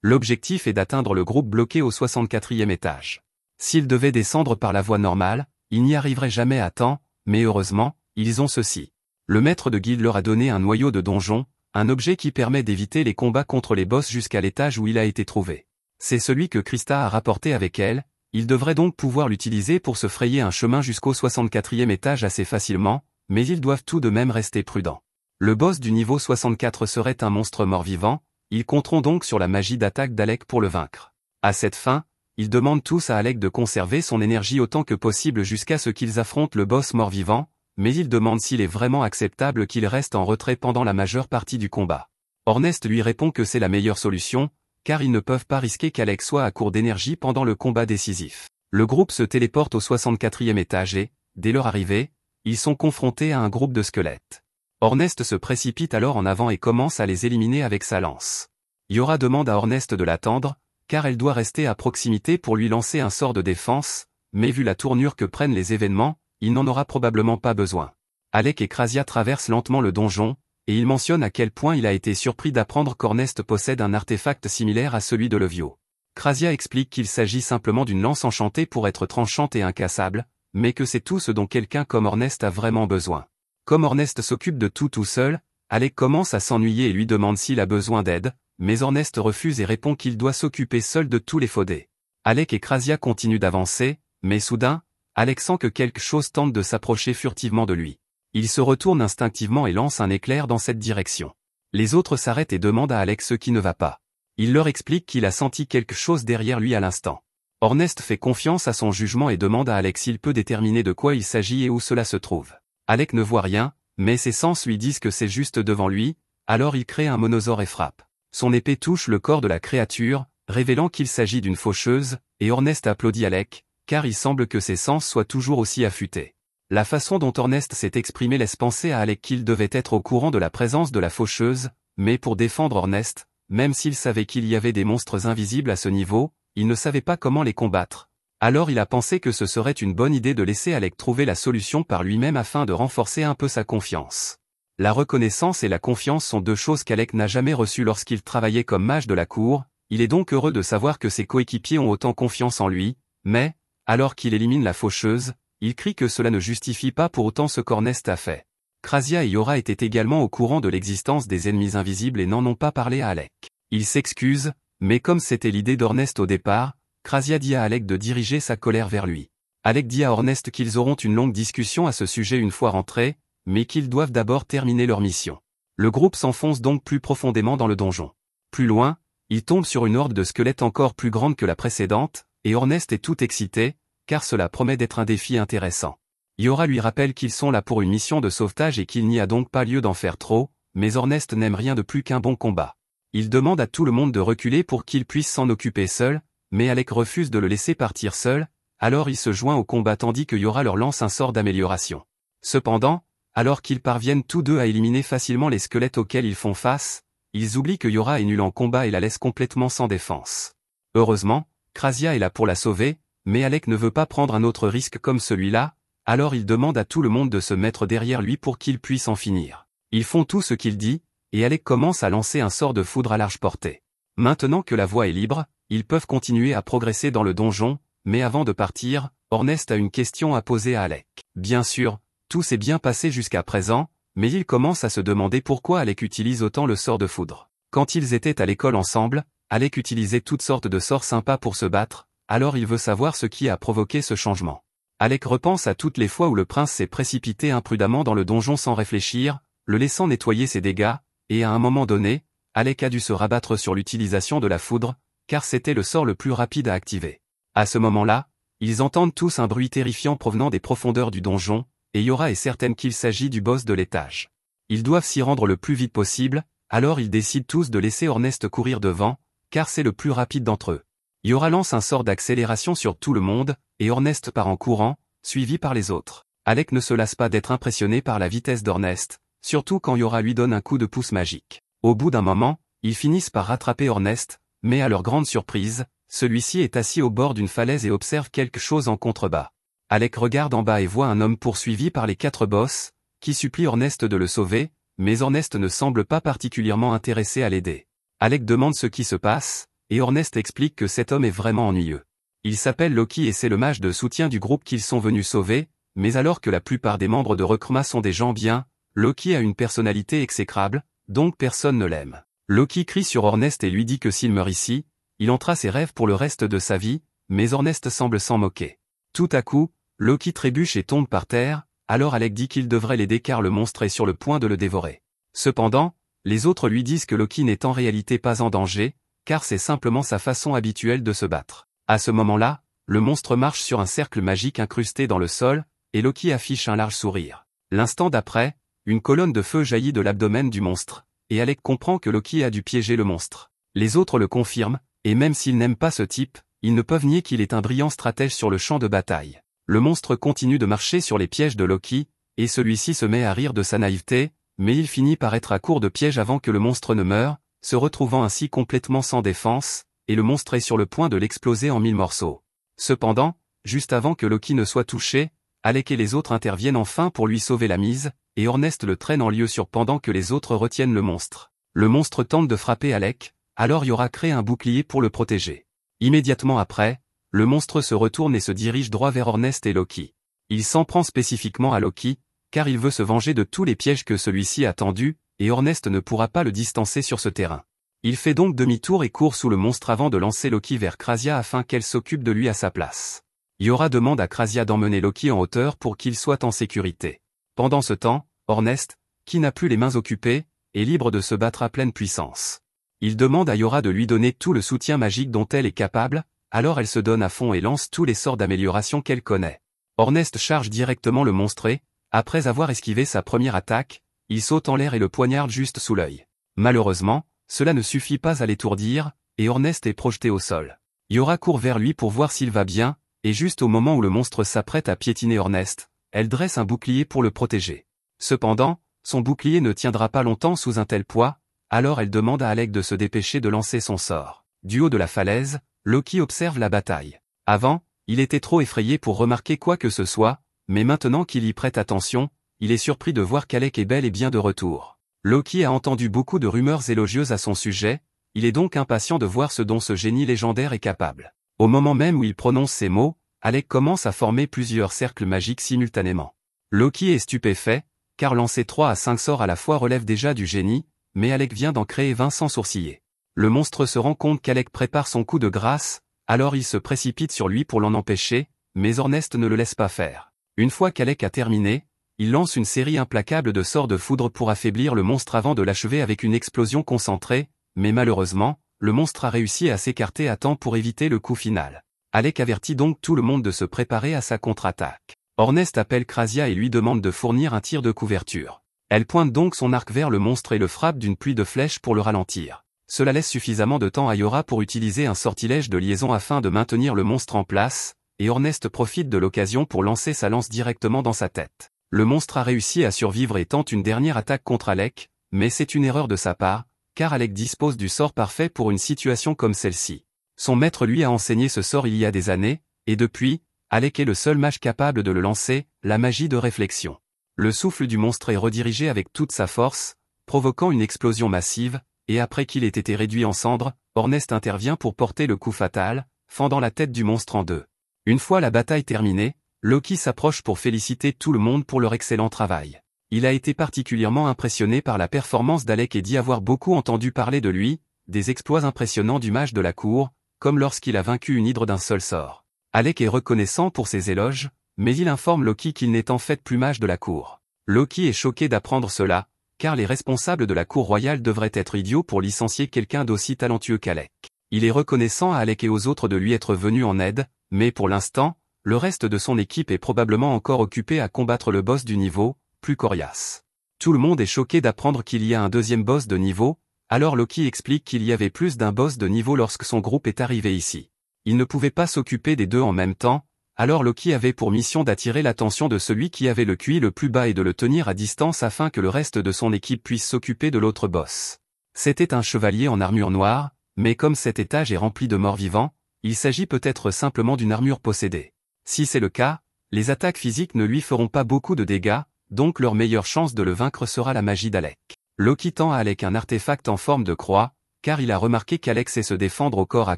L'objectif est d'atteindre le groupe bloqué au 64e étage. S'ils devaient descendre par la voie normale, ils n'y arriveraient jamais à temps, mais heureusement, ils ont ceci. Le maître de guilde leur a donné un noyau de donjon, un objet qui permet d'éviter les combats contre les boss jusqu'à l'étage où il a été trouvé. C'est celui que Krista a rapporté avec elle, ils devraient donc pouvoir l'utiliser pour se frayer un chemin jusqu'au 64e étage assez facilement, mais ils doivent tout de même rester prudents. Le boss du niveau 64 serait un monstre mort-vivant, ils compteront donc sur la magie d'attaque d'Alec pour le vaincre. À cette fin, ils demandent tous à Alec de conserver son énergie autant que possible jusqu'à ce qu'ils affrontent le boss mort-vivant, mais ils demandent s'il est vraiment acceptable qu'il reste en retrait pendant la majeure partie du combat. Ornest lui répond que c'est la meilleure solution, car ils ne peuvent pas risquer qu'Alec soit à court d'énergie pendant le combat décisif. Le groupe se téléporte au 64e étage et, dès leur arrivée, ils sont confrontés à un groupe de squelettes. Ornest se précipite alors en avant et commence à les éliminer avec sa lance. Yora demande à Ornest de l'attendre, car elle doit rester à proximité pour lui lancer un sort de défense, mais vu la tournure que prennent les événements, il n'en aura probablement pas besoin. Alec et Krasia traversent lentement le donjon, et il mentionne à quel point il a été surpris d'apprendre qu'Ornest possède un artefact similaire à celui de Levio. Krasia explique qu'il s'agit simplement d'une lance enchantée pour être tranchante et incassable, mais que c'est tout ce dont quelqu'un comme Ornest a vraiment besoin. Comme Ornest s'occupe de tout seul, Alec commence à s'ennuyer et lui demande s'il a besoin d'aide, mais Ornest refuse et répond qu'il doit s'occuper seul de tous les faudés. Alec et Krasia continuent d'avancer, mais soudain, Alec sent que quelque chose tente de s'approcher furtivement de lui. Il se retourne instinctivement et lance un éclair dans cette direction. Les autres s'arrêtent et demandent à Alec ce qui ne va pas. Il leur explique qu'il a senti quelque chose derrière lui à l'instant. Ornest fait confiance à son jugement et demande à Alec s'il peut déterminer de quoi il s'agit et où cela se trouve. Alec ne voit rien, mais ses sens lui disent que c'est juste devant lui, alors il crée un monosaure et frappe. Son épée touche le corps de la créature, révélant qu'il s'agit d'une faucheuse, et Ornest applaudit Alec, car il semble que ses sens soient toujours aussi affûtés. La façon dont Ornest s'est exprimé laisse penser à Alec qu'il devait être au courant de la présence de la faucheuse, mais pour défendre Ornest, même s'il savait qu'il y avait des monstres invisibles à ce niveau, il ne savait pas comment les combattre. Alors il a pensé que ce serait une bonne idée de laisser Alec trouver la solution par lui-même afin de renforcer un peu sa confiance. La reconnaissance et la confiance sont deux choses qu'Alec n'a jamais reçues lorsqu'il travaillait comme mage de la cour, il est donc heureux de savoir que ses coéquipiers ont autant confiance en lui, mais, alors qu'il élimine la faucheuse, il crie que cela ne justifie pas pour autant ce qu'Ornest a fait. Krasia et Yora étaient également au courant de l'existence des ennemis invisibles et n'en ont pas parlé à Alec. Il s'excuse, mais comme c'était l'idée d'Ornest au départ, Krasia dit à Alec de diriger sa colère vers lui. Alec dit à Ornest qu'ils auront une longue discussion à ce sujet une fois rentrés, mais qu'ils doivent d'abord terminer leur mission. Le groupe s'enfonce donc plus profondément dans le donjon. Plus loin, il tombe sur une horde de squelettes encore plus grande que la précédente, et Ornest est tout excité, car cela promet d'être un défi intéressant. Yora lui rappelle qu'ils sont là pour une mission de sauvetage et qu'il n'y a donc pas lieu d'en faire trop, mais Ornest n'aime rien de plus qu'un bon combat. Il demande à tout le monde de reculer pour qu'il puisse s'en occuper seul, mais Alec refuse de le laisser partir seul, alors il se joint au combat tandis que Yora leur lance un sort d'amélioration. Cependant, alors qu'ils parviennent tous deux à éliminer facilement les squelettes auxquels ils font face, ils oublient que Yora est nulle en combat et la laissent complètement sans défense. Heureusement, Krasia est là pour la sauver, mais Alec ne veut pas prendre un autre risque comme celui-là, alors il demande à tout le monde de se mettre derrière lui pour qu'il puisse en finir. Ils font tout ce qu'il dit, et Alec commence à lancer un sort de foudre à large portée. Maintenant que la voie est libre, ils peuvent continuer à progresser dans le donjon, mais avant de partir, Ornest a une question à poser à Alec. Bien sûr, tout s'est bien passé jusqu'à présent, mais il commence à se demander pourquoi Alec utilise autant le sort de foudre. Quand ils étaient à l'école ensemble, Alec utilisait toutes sortes de sorts sympas pour se battre, alors il veut savoir ce qui a provoqué ce changement. Alec repense à toutes les fois où le prince s'est précipité imprudemment dans le donjon sans réfléchir, le laissant nettoyer ses dégâts, et à un moment donné, Alec a dû se rabattre sur l'utilisation de la foudre, car c'était le sort le plus rapide à activer. À ce moment-là, ils entendent tous un bruit terrifiant provenant des profondeurs du donjon, et Yora est certaine qu'il s'agit du boss de l'étage. Ils doivent s'y rendre le plus vite possible, alors ils décident tous de laisser Ornest courir devant, car c'est le plus rapide d'entre eux. Yora lance un sort d'accélération sur tout le monde, et Ornest part en courant, suivi par les autres. Alec ne se lasse pas d'être impressionné par la vitesse d'Ornest, surtout quand Yora lui donne un coup de pouce magique. Au bout d'un moment, ils finissent par rattraper Ornest, mais à leur grande surprise, celui-ci est assis au bord d'une falaise et observe quelque chose en contrebas. Alec regarde en bas et voit un homme poursuivi par les 4 boss, qui supplie Ornest de le sauver, mais Ornest ne semble pas particulièrement intéressé à l'aider. Alec demande ce qui se passe, et Ornest explique que cet homme est vraiment ennuyeux. Il s'appelle Loki et c'est le mage de soutien du groupe qu'ils sont venus sauver, mais alors que la plupart des membres de Rekrma sont des gens bien, Loki a une personnalité exécrable, donc personne ne l'aime. Loki crie sur Ornest et lui dit que s'il meurt ici, il hantera ses rêves pour le reste de sa vie, mais Ornest semble s'en moquer. Tout à coup, Loki trébuche et tombe par terre, alors Alec dit qu'il devrait l'aider car le monstre est sur le point de le dévorer. Cependant, les autres lui disent que Loki n'est en réalité pas en danger, car c'est simplement sa façon habituelle de se battre. À ce moment-là, le monstre marche sur un cercle magique incrusté dans le sol, et Loki affiche un large sourire. L'instant d'après, une colonne de feu jaillit de l'abdomen du monstre, et Alec comprend que Loki a dû piéger le monstre. Les autres le confirment, et même s'ils n'aiment pas ce type, ils ne peuvent nier qu'il est un brillant stratège sur le champ de bataille. Le monstre continue de marcher sur les pièges de Loki, et celui-ci se met à rire de sa naïveté, mais il finit par être à court de pièges avant que le monstre ne meure, se retrouvant ainsi complètement sans défense, et le monstre est sur le point de l'exploser en 1000 morceaux. Cependant, juste avant que Loki ne soit touché, Alec et les autres interviennent enfin pour lui sauver la mise, et Ornest le traîne en lieu sûr pendant que les autres retiennent le monstre. Le monstre tente de frapper Alec, alors Yora crée un bouclier pour le protéger. Immédiatement après, le monstre se retourne et se dirige droit vers Ornest et Loki. Il s'en prend spécifiquement à Loki, car il veut se venger de tous les pièges que celui-ci a tendus, et Ornest ne pourra pas le distancer sur ce terrain. Il fait donc demi-tour et court sous le monstre avant de lancer Loki vers Krasia afin qu'elle s'occupe de lui à sa place. Yora demande à Krasia d'emmener Loki en hauteur pour qu'il soit en sécurité. Pendant ce temps, Ornest, qui n'a plus les mains occupées, est libre de se battre à pleine puissance. Il demande à Yora de lui donner tout le soutien magique dont elle est capable, alors elle se donne à fond et lance tous les sorts d'amélioration qu'elle connaît. Ornest charge directement le monstre et, après avoir esquivé sa première attaque, il saute en l'air et le poignarde juste sous l'œil. Malheureusement, cela ne suffit pas à l'étourdir, et Ornest est projeté au sol. Yora court vers lui pour voir s'il va bien, et juste au moment où le monstre s'apprête à piétiner Ornest, elle dresse un bouclier pour le protéger. Cependant, son bouclier ne tiendra pas longtemps sous un tel poids, alors elle demande à Alec de se dépêcher de lancer son sort. Du haut de la falaise, Loki observe la bataille. Avant, il était trop effrayé pour remarquer quoi que ce soit, mais maintenant qu'il y prête attention, il est surpris de voir qu'Alec est bel et bien de retour. Loki a entendu beaucoup de rumeurs élogieuses à son sujet, il est donc impatient de voir ce dont ce génie légendaire est capable. Au moment même où il prononce ces mots, Alec commence à former plusieurs cercles magiques simultanément. Loki est stupéfait, car lancer 3 à 5 sorts à la fois relève déjà du génie, mais Alec vient d'en créer 20 sans sourciller. Le monstre se rend compte qu'Alec prépare son coup de grâce, alors il se précipite sur lui pour l'en empêcher, mais Ornest ne le laisse pas faire. Une fois qu'Alec a terminé, il lance une série implacable de sorts de foudre pour affaiblir le monstre avant de l'achever avec une explosion concentrée, mais malheureusement, le monstre a réussi à s'écarter à temps pour éviter le coup final. Alec avertit donc tout le monde de se préparer à sa contre-attaque. Ornest appelle Krasia et lui demande de fournir un tir de couverture. Elle pointe donc son arc vers le monstre et le frappe d'une pluie de flèches pour le ralentir. Cela laisse suffisamment de temps à Yora pour utiliser un sortilège de liaison afin de maintenir le monstre en place, et Ornest profite de l'occasion pour lancer sa lance directement dans sa tête. Le monstre a réussi à survivre et tente une dernière attaque contre Alec, mais c'est une erreur de sa part, car Alec dispose du sort parfait pour une situation comme celle-ci. Son maître lui a enseigné ce sort il y a des années, et depuis, Alec est le seul mage capable de le lancer, la magie de réflexion. Le souffle du monstre est redirigé avec toute sa force, provoquant une explosion massive, et après qu'il ait été réduit en cendres, Ornest intervient pour porter le coup fatal, fendant la tête du monstre en deux. Une fois la bataille terminée, Loki s'approche pour féliciter tout le monde pour leur excellent travail. Il a été particulièrement impressionné par la performance d'Alec et dit avoir beaucoup entendu parler de lui, des exploits impressionnants du mage de la cour, comme lorsqu'il a vaincu une hydre d'un seul sort. Alec est reconnaissant pour ses éloges, mais il informe Loki qu'il n'est en fait plus mage de la cour. Loki est choqué d'apprendre cela, car les responsables de la cour royale devraient être idiots pour licencier quelqu'un d'aussi talentueux qu'Alec. Il est reconnaissant à Alec et aux autres de lui être venus en aide, mais pour l'instant, le reste de son équipe est probablement encore occupé à combattre le boss du niveau, plus coriace. Tout le monde est choqué d'apprendre qu'il y a un deuxième boss de niveau, alors Loki explique qu'il y avait plus d'un boss de niveau lorsque son groupe est arrivé ici. Il ne pouvait pas s'occuper des deux en même temps, alors Loki avait pour mission d'attirer l'attention de celui qui avait le QI le plus bas et de le tenir à distance afin que le reste de son équipe puisse s'occuper de l'autre boss. C'était un chevalier en armure noire, mais comme cet étage est rempli de morts vivants, il s'agit peut-être simplement d'une armure possédée. Si c'est le cas, les attaques physiques ne lui feront pas beaucoup de dégâts, donc leur meilleure chance de le vaincre sera la magie d'Alec. Loki tend à Alec un artefact en forme de croix, car il a remarqué qu'Alec sait se défendre au corps à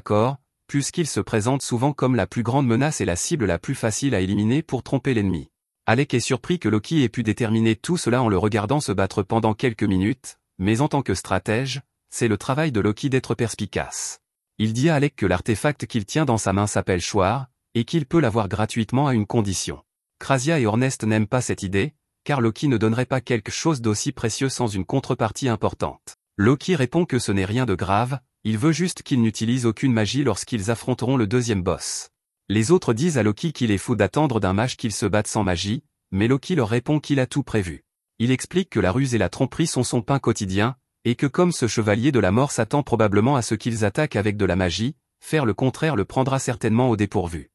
corps, puisqu'il se présente souvent comme la plus grande menace et la cible la plus facile à éliminer pour tromper l'ennemi. Alec est surpris que Loki ait pu déterminer tout cela en le regardant se battre pendant quelques minutes, mais en tant que stratège, c'est le travail de Loki d'être perspicace. Il dit à Alec que l'artefact qu'il tient dans sa main s'appelle Choir, et qu'il peut l'avoir gratuitement à une condition. Krasia et Ornest n'aiment pas cette idée, car Loki ne donnerait pas quelque chose d'aussi précieux sans une contrepartie importante. Loki répond que ce n'est rien de grave, il veut juste qu'il n'utilise aucune magie lorsqu'ils affronteront le deuxième boss. Les autres disent à Loki qu'il est fou d'attendre d'un mage qu'il se batte sans magie, mais Loki leur répond qu'il a tout prévu. Il explique que la ruse et la tromperie sont son pain quotidien, et que comme ce chevalier de la mort s'attend probablement à ce qu'ils attaquent avec de la magie, faire le contraire le prendra certainement au dépourvu.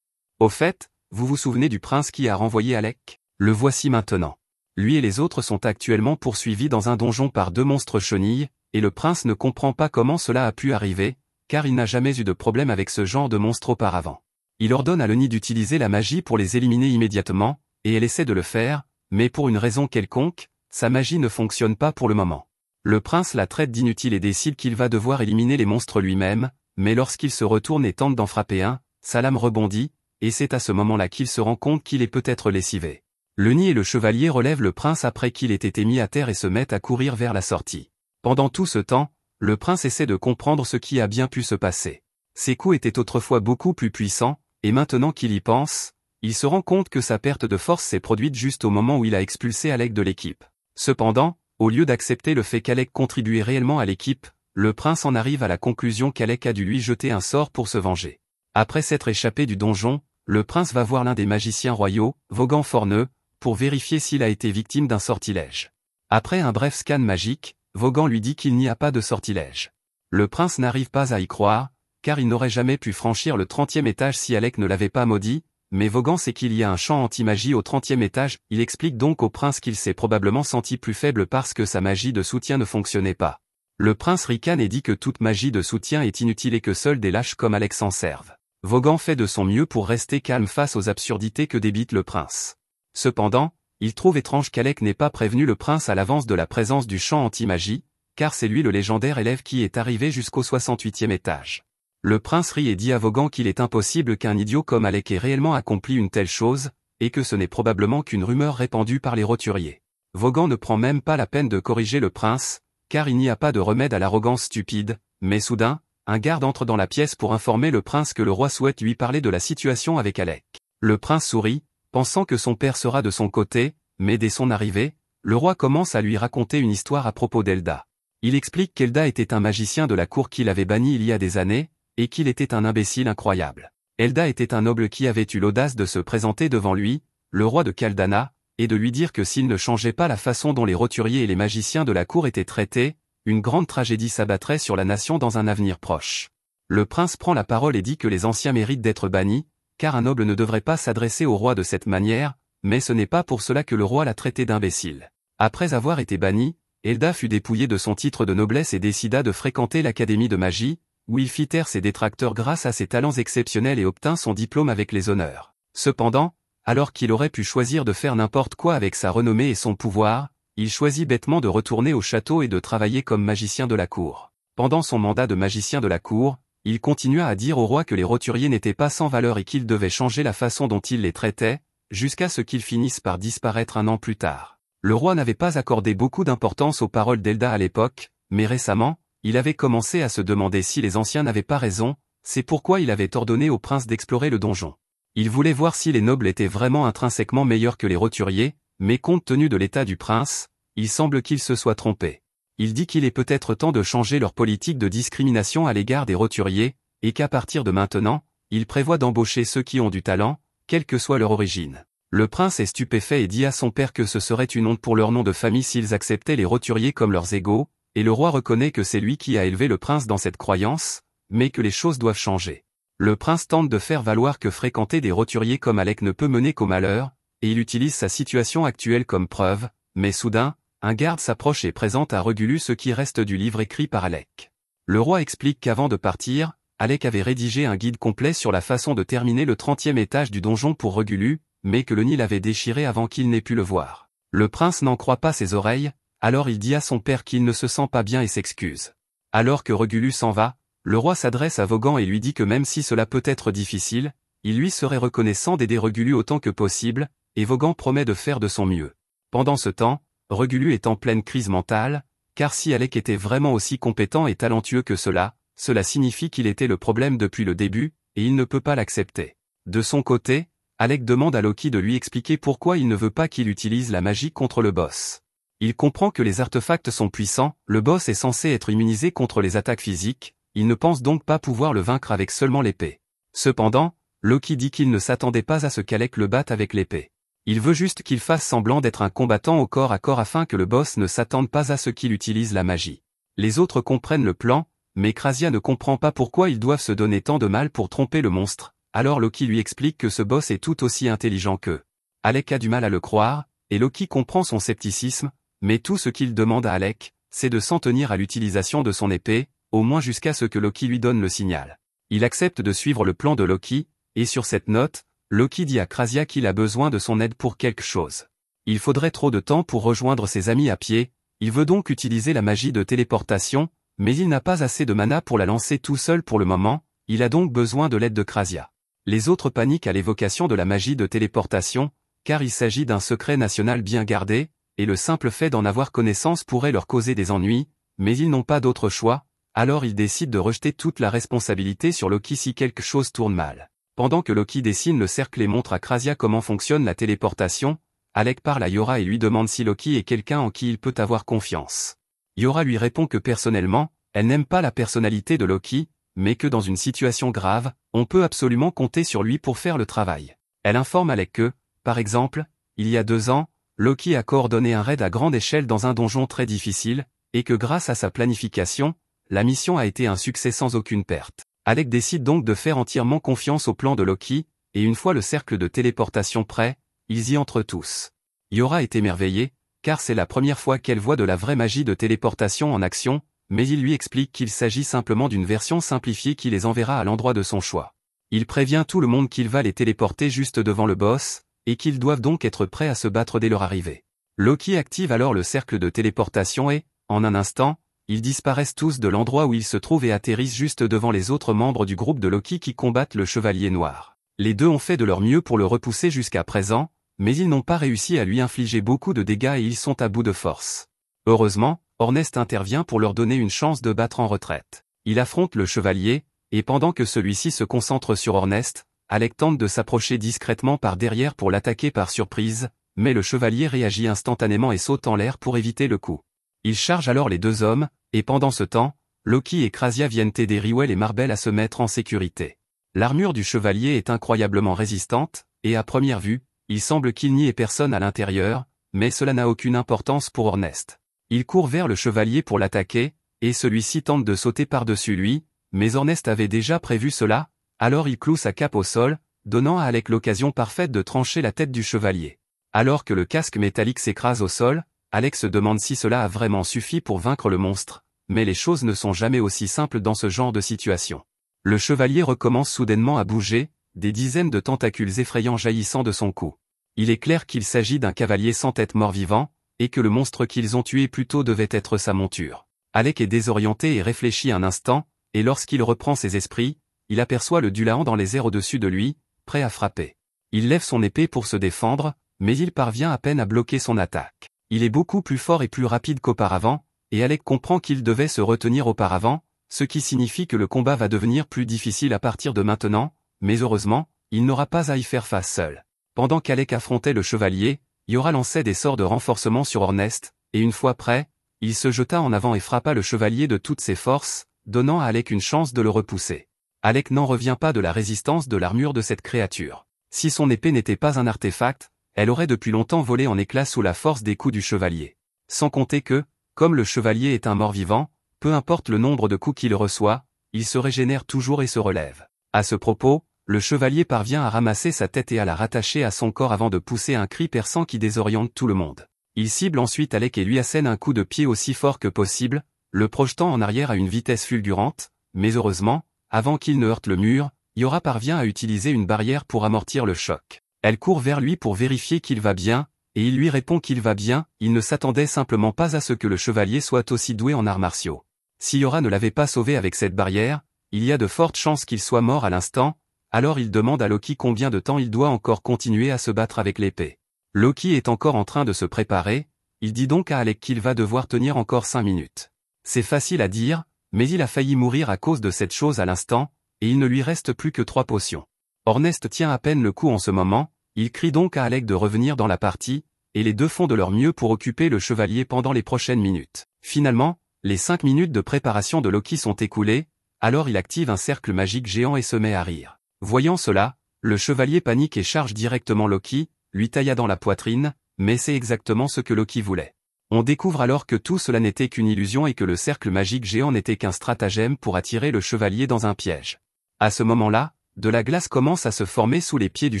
Au fait, vous vous souvenez du prince qui a renvoyé Alec? Le voici maintenant. Lui et les autres sont actuellement poursuivis dans un donjon par deux monstres chenilles, et le prince ne comprend pas comment cela a pu arriver, car il n'a jamais eu de problème avec ce genre de monstre auparavant. Il ordonne à Lenny d'utiliser la magie pour les éliminer immédiatement, et elle essaie de le faire, mais pour une raison quelconque, sa magie ne fonctionne pas pour le moment. Le prince la traite d'inutile et décide qu'il va devoir éliminer les monstres lui-même, mais lorsqu'il se retourne et tente d'en frapper un, sa lame rebondit, et c'est à ce moment-là qu'il se rend compte qu'il est peut-être lessivé. Lenny et le chevalier relèvent le prince après qu'il ait été mis à terre et se mettent à courir vers la sortie. Pendant tout ce temps, le prince essaie de comprendre ce qui a bien pu se passer. Ses coups étaient autrefois beaucoup plus puissants, et maintenant qu'il y pense, il se rend compte que sa perte de force s'est produite juste au moment où il a expulsé Alec de l'équipe. Cependant, au lieu d'accepter le fait qu'Alec contribuait réellement à l'équipe, le prince en arrive à la conclusion qu'Alec a dû lui jeter un sort pour se venger. Après s'être échappé du donjon, le prince va voir l'un des magiciens royaux, Vaughan Forneux, pour vérifier s'il a été victime d'un sortilège. Après un bref scan magique, Vaughan lui dit qu'il n'y a pas de sortilège. Le prince n'arrive pas à y croire, car il n'aurait jamais pu franchir le 30e étage si Alec ne l'avait pas maudit, mais Vaughan sait qu'il y a un champ anti-magie au 30e étage, il explique donc au prince qu'il s'est probablement senti plus faible parce que sa magie de soutien ne fonctionnait pas. Le prince ricane et dit que toute magie de soutien est inutile et que seuls des lâches comme Alec s'en servent. Vaughan fait de son mieux pour rester calme face aux absurdités que débite le prince. Cependant, il trouve étrange qu'Alec n'ait pas prévenu le prince à l'avance de la présence du champ anti-magie, car c'est lui le légendaire élève qui est arrivé jusqu'au 68e étage. Le prince rit et dit à Vaughan qu'il est impossible qu'un idiot comme Alec ait réellement accompli une telle chose, et que ce n'est probablement qu'une rumeur répandue par les roturiers. Vaughan ne prend même pas la peine de corriger le prince, car il n'y a pas de remède à l'arrogance stupide, mais soudain, un garde entre dans la pièce pour informer le prince que le roi souhaite lui parler de la situation avec Alec. Le prince sourit, pensant que son père sera de son côté, mais dès son arrivée, le roi commence à lui raconter une histoire à propos d'Elda. Il explique qu'Elda était un magicien de la cour qu'il avait banni il y a des années, et qu'il était un imbécile incroyable. Elda était un noble qui avait eu l'audace de se présenter devant lui, le roi de Kaldana, et de lui dire que s'il ne changeait pas la façon dont les roturiers et les magiciens de la cour étaient traités, une grande tragédie s'abattrait sur la nation dans un avenir proche. Le prince prend la parole et dit que les anciens méritent d'être bannis, car un noble ne devrait pas s'adresser au roi de cette manière, mais ce n'est pas pour cela que le roi l'a traité d'imbécile. Après avoir été banni, Elda fut dépouillé de son titre de noblesse et décida de fréquenter l'Académie de magie, où il fit taire ses détracteurs grâce à ses talents exceptionnels et obtint son diplôme avec les honneurs. Cependant, alors qu'il aurait pu choisir de faire n'importe quoi avec sa renommée et son pouvoir, il choisit bêtement de retourner au château et de travailler comme magicien de la cour. Pendant son mandat de magicien de la cour, il continua à dire au roi que les roturiers n'étaient pas sans valeur et qu'il devait changer la façon dont il les traitait, jusqu'à ce qu'ils finissent par disparaître un an plus tard. Le roi n'avait pas accordé beaucoup d'importance aux paroles d'Elda à l'époque, mais récemment, il avait commencé à se demander si les anciens n'avaient pas raison, c'est pourquoi il avait ordonné au prince d'explorer le donjon. Il voulait voir si les nobles étaient vraiment intrinsèquement meilleurs que les roturiers, mais compte tenu de l'état du prince, il semble qu'il se soit trompé. Il dit qu'il est peut-être temps de changer leur politique de discrimination à l'égard des roturiers, et qu'à partir de maintenant, il prévoit d'embaucher ceux qui ont du talent, quelle que soit leur origine. Le prince est stupéfait et dit à son père que ce serait une honte pour leur nom de famille s'ils acceptaient les roturiers comme leurs égaux, et le roi reconnaît que c'est lui qui a élevé le prince dans cette croyance, mais que les choses doivent changer. Le prince tente de faire valoir que fréquenter des roturiers comme Alec ne peut mener qu'au malheur, et il utilise sa situation actuelle comme preuve, mais soudain, un garde s'approche et présente à Régulus ce qui reste du livre écrit par Alec. Le roi explique qu'avant de partir, Alec avait rédigé un guide complet sur la façon de terminer le 30e étage du donjon pour Régulus, mais que le Nil avait déchiré avant qu'il n'ait pu le voir. Le prince n'en croit pas ses oreilles, alors il dit à son père qu'il ne se sent pas bien et s'excuse. Alors que Régulus s'en va, le roi s'adresse à Vogan et lui dit que même si cela peut être difficile, il lui serait reconnaissant d'aider Régulus autant que possible, et Vogan promet de faire de son mieux. Pendant ce temps, Régulus est en pleine crise mentale, car si Alec était vraiment aussi compétent et talentueux que cela signifie qu'il était le problème depuis le début, et il ne peut pas l'accepter. De son côté, Alec demande à Loki de lui expliquer pourquoi il ne veut pas qu'il utilise la magie contre le boss. Il comprend que les artefacts sont puissants, le boss est censé être immunisé contre les attaques physiques, il ne pense donc pas pouvoir le vaincre avec seulement l'épée. Cependant, Loki dit qu'il ne s'attendait pas à ce qu'Alec le batte avec l'épée. Il veut juste qu'il fasse semblant d'être un combattant au corps à corps afin que le boss ne s'attende pas à ce qu'il utilise la magie. Les autres comprennent le plan, mais Krasia ne comprend pas pourquoi ils doivent se donner tant de mal pour tromper le monstre, alors Loki lui explique que ce boss est tout aussi intelligent qu'eux. Alec a du mal à le croire, et Loki comprend son scepticisme, mais tout ce qu'il demande à Alec, c'est de s'en tenir à l'utilisation de son épée, au moins jusqu'à ce que Loki lui donne le signal. Il accepte de suivre le plan de Loki, et sur cette note, Loki dit à Krasia qu'il a besoin de son aide pour quelque chose. Il faudrait trop de temps pour rejoindre ses amis à pied, il veut donc utiliser la magie de téléportation, mais il n'a pas assez de mana pour la lancer tout seul pour le moment, il a donc besoin de l'aide de Krasia. Les autres paniquent à l'évocation de la magie de téléportation, car il s'agit d'un secret national bien gardé, et le simple fait d'en avoir connaissance pourrait leur causer des ennuis, mais ils n'ont pas d'autre choix, alors ils décident de rejeter toute la responsabilité sur Loki si quelque chose tourne mal. Pendant que Loki dessine le cercle et montre à Krasia comment fonctionne la téléportation, Alec parle à Yora et lui demande si Loki est quelqu'un en qui il peut avoir confiance. Yora lui répond que personnellement, elle n'aime pas la personnalité de Loki, mais que dans une situation grave, on peut absolument compter sur lui pour faire le travail. Elle informe Alec que, par exemple, il y a 2 ans, Loki a coordonné un raid à grande échelle dans un donjon très difficile, et que grâce à sa planification, la mission a été un succès sans aucune perte. Alec décide donc de faire entièrement confiance au plan de Loki, et une fois le cercle de téléportation prêt, ils y entrent tous. Yora est émerveillée, car c'est la première fois qu'elle voit de la vraie magie de téléportation en action, mais il lui explique qu'il s'agit simplement d'une version simplifiée qui les enverra à l'endroit de son choix. Il prévient tout le monde qu'il va les téléporter juste devant le boss, et qu'ils doivent donc être prêts à se battre dès leur arrivée. Loki active alors le cercle de téléportation et, en un instant, ils disparaissent tous de l'endroit où ils se trouvent et atterrissent juste devant les autres membres du groupe de Loki qui combattent le Chevalier Noir. Les deux ont fait de leur mieux pour le repousser jusqu'à présent, mais ils n'ont pas réussi à lui infliger beaucoup de dégâts et ils sont à bout de force. Heureusement, Ornest intervient pour leur donner une chance de battre en retraite. Il affronte le Chevalier, et pendant que celui-ci se concentre sur Ornest, Alec tente de s'approcher discrètement par derrière pour l'attaquer par surprise, mais le Chevalier réagit instantanément et saute en l'air pour éviter le coup. Il charge alors les 2 hommes, et pendant ce temps, Loki et Krasia viennent aider Riwell et Marbel à se mettre en sécurité. L'armure du Chevalier est incroyablement résistante, et à première vue, il semble qu'il n'y ait personne à l'intérieur, mais cela n'a aucune importance pour Ornest. Il court vers le Chevalier pour l'attaquer, et celui-ci tente de sauter par-dessus lui, mais Ornest avait déjà prévu cela, alors il cloue sa cape au sol, donnant à Alec l'occasion parfaite de trancher la tête du Chevalier. Alors que le casque métallique s'écrase au sol, Alec se demande si cela a vraiment suffi pour vaincre le monstre, mais les choses ne sont jamais aussi simples dans ce genre de situation. Le chevalier recommence soudainement à bouger, des dizaines de tentacules effrayants jaillissant de son cou. Il est clair qu'il s'agit d'un cavalier sans tête mort-vivant, et que le monstre qu'ils ont tué plus tôt devait être sa monture. Alec est désorienté et réfléchit un instant, et lorsqu'il reprend ses esprits, il aperçoit le Dullahan dans les airs au-dessus de lui, prêt à frapper. Il lève son épée pour se défendre, mais il parvient à peine à bloquer son attaque. Il est beaucoup plus fort et plus rapide qu'auparavant, et Alec comprend qu'il devait se retenir auparavant, ce qui signifie que le combat va devenir plus difficile à partir de maintenant, mais heureusement, il n'aura pas à y faire face seul. Pendant qu'Alec affrontait le chevalier, Yora lançait des sorts de renforcement sur Ornest, et une fois prêt, il se jeta en avant et frappa le chevalier de toutes ses forces, donnant à Alec une chance de le repousser. Alec n'en revient pas de la résistance de l'armure de cette créature. Si son épée n'était pas un artefact, elle aurait depuis longtemps volé en éclats sous la force des coups du chevalier. Sans compter que, comme le chevalier est un mort-vivant, peu importe le nombre de coups qu'il reçoit, il se régénère toujours et se relève. À ce propos, le chevalier parvient à ramasser sa tête et à la rattacher à son corps avant de pousser un cri perçant qui désoriente tout le monde. Il cible ensuite Alec et lui assène un coup de pied aussi fort que possible, le projetant en arrière à une vitesse fulgurante, mais heureusement, avant qu'il ne heurte le mur, Yora parvient à utiliser une barrière pour amortir le choc. Elle court vers lui pour vérifier qu'il va bien, et il lui répond qu'il va bien, il ne s'attendait simplement pas à ce que le chevalier soit aussi doué en arts martiaux. Si Yora ne l'avait pas sauvé avec cette barrière, il y a de fortes chances qu'il soit mort à l'instant, alors il demande à Loki combien de temps il doit encore continuer à se battre avec l'épée. Loki est encore en train de se préparer, il dit donc à Alec qu'il va devoir tenir encore 5 minutes. C'est facile à dire, mais il a failli mourir à cause de cette chose à l'instant, et il ne lui reste plus que 3 potions. Ornest tient à peine le coup en ce moment, il crie donc à Alec de revenir dans la partie, et les deux font de leur mieux pour occuper le chevalier pendant les prochaines minutes. Finalement, les 5 minutes de préparation de Loki sont écoulées, alors il active un cercle magique géant et se met à rire. Voyant cela, le chevalier panique et charge directement Loki, lui tailla dans la poitrine, mais c'est exactement ce que Loki voulait. On découvre alors que tout cela n'était qu'une illusion et que le cercle magique géant n'était qu'un stratagème pour attirer le chevalier dans un piège. À ce moment-là, de la glace commence à se former sous les pieds du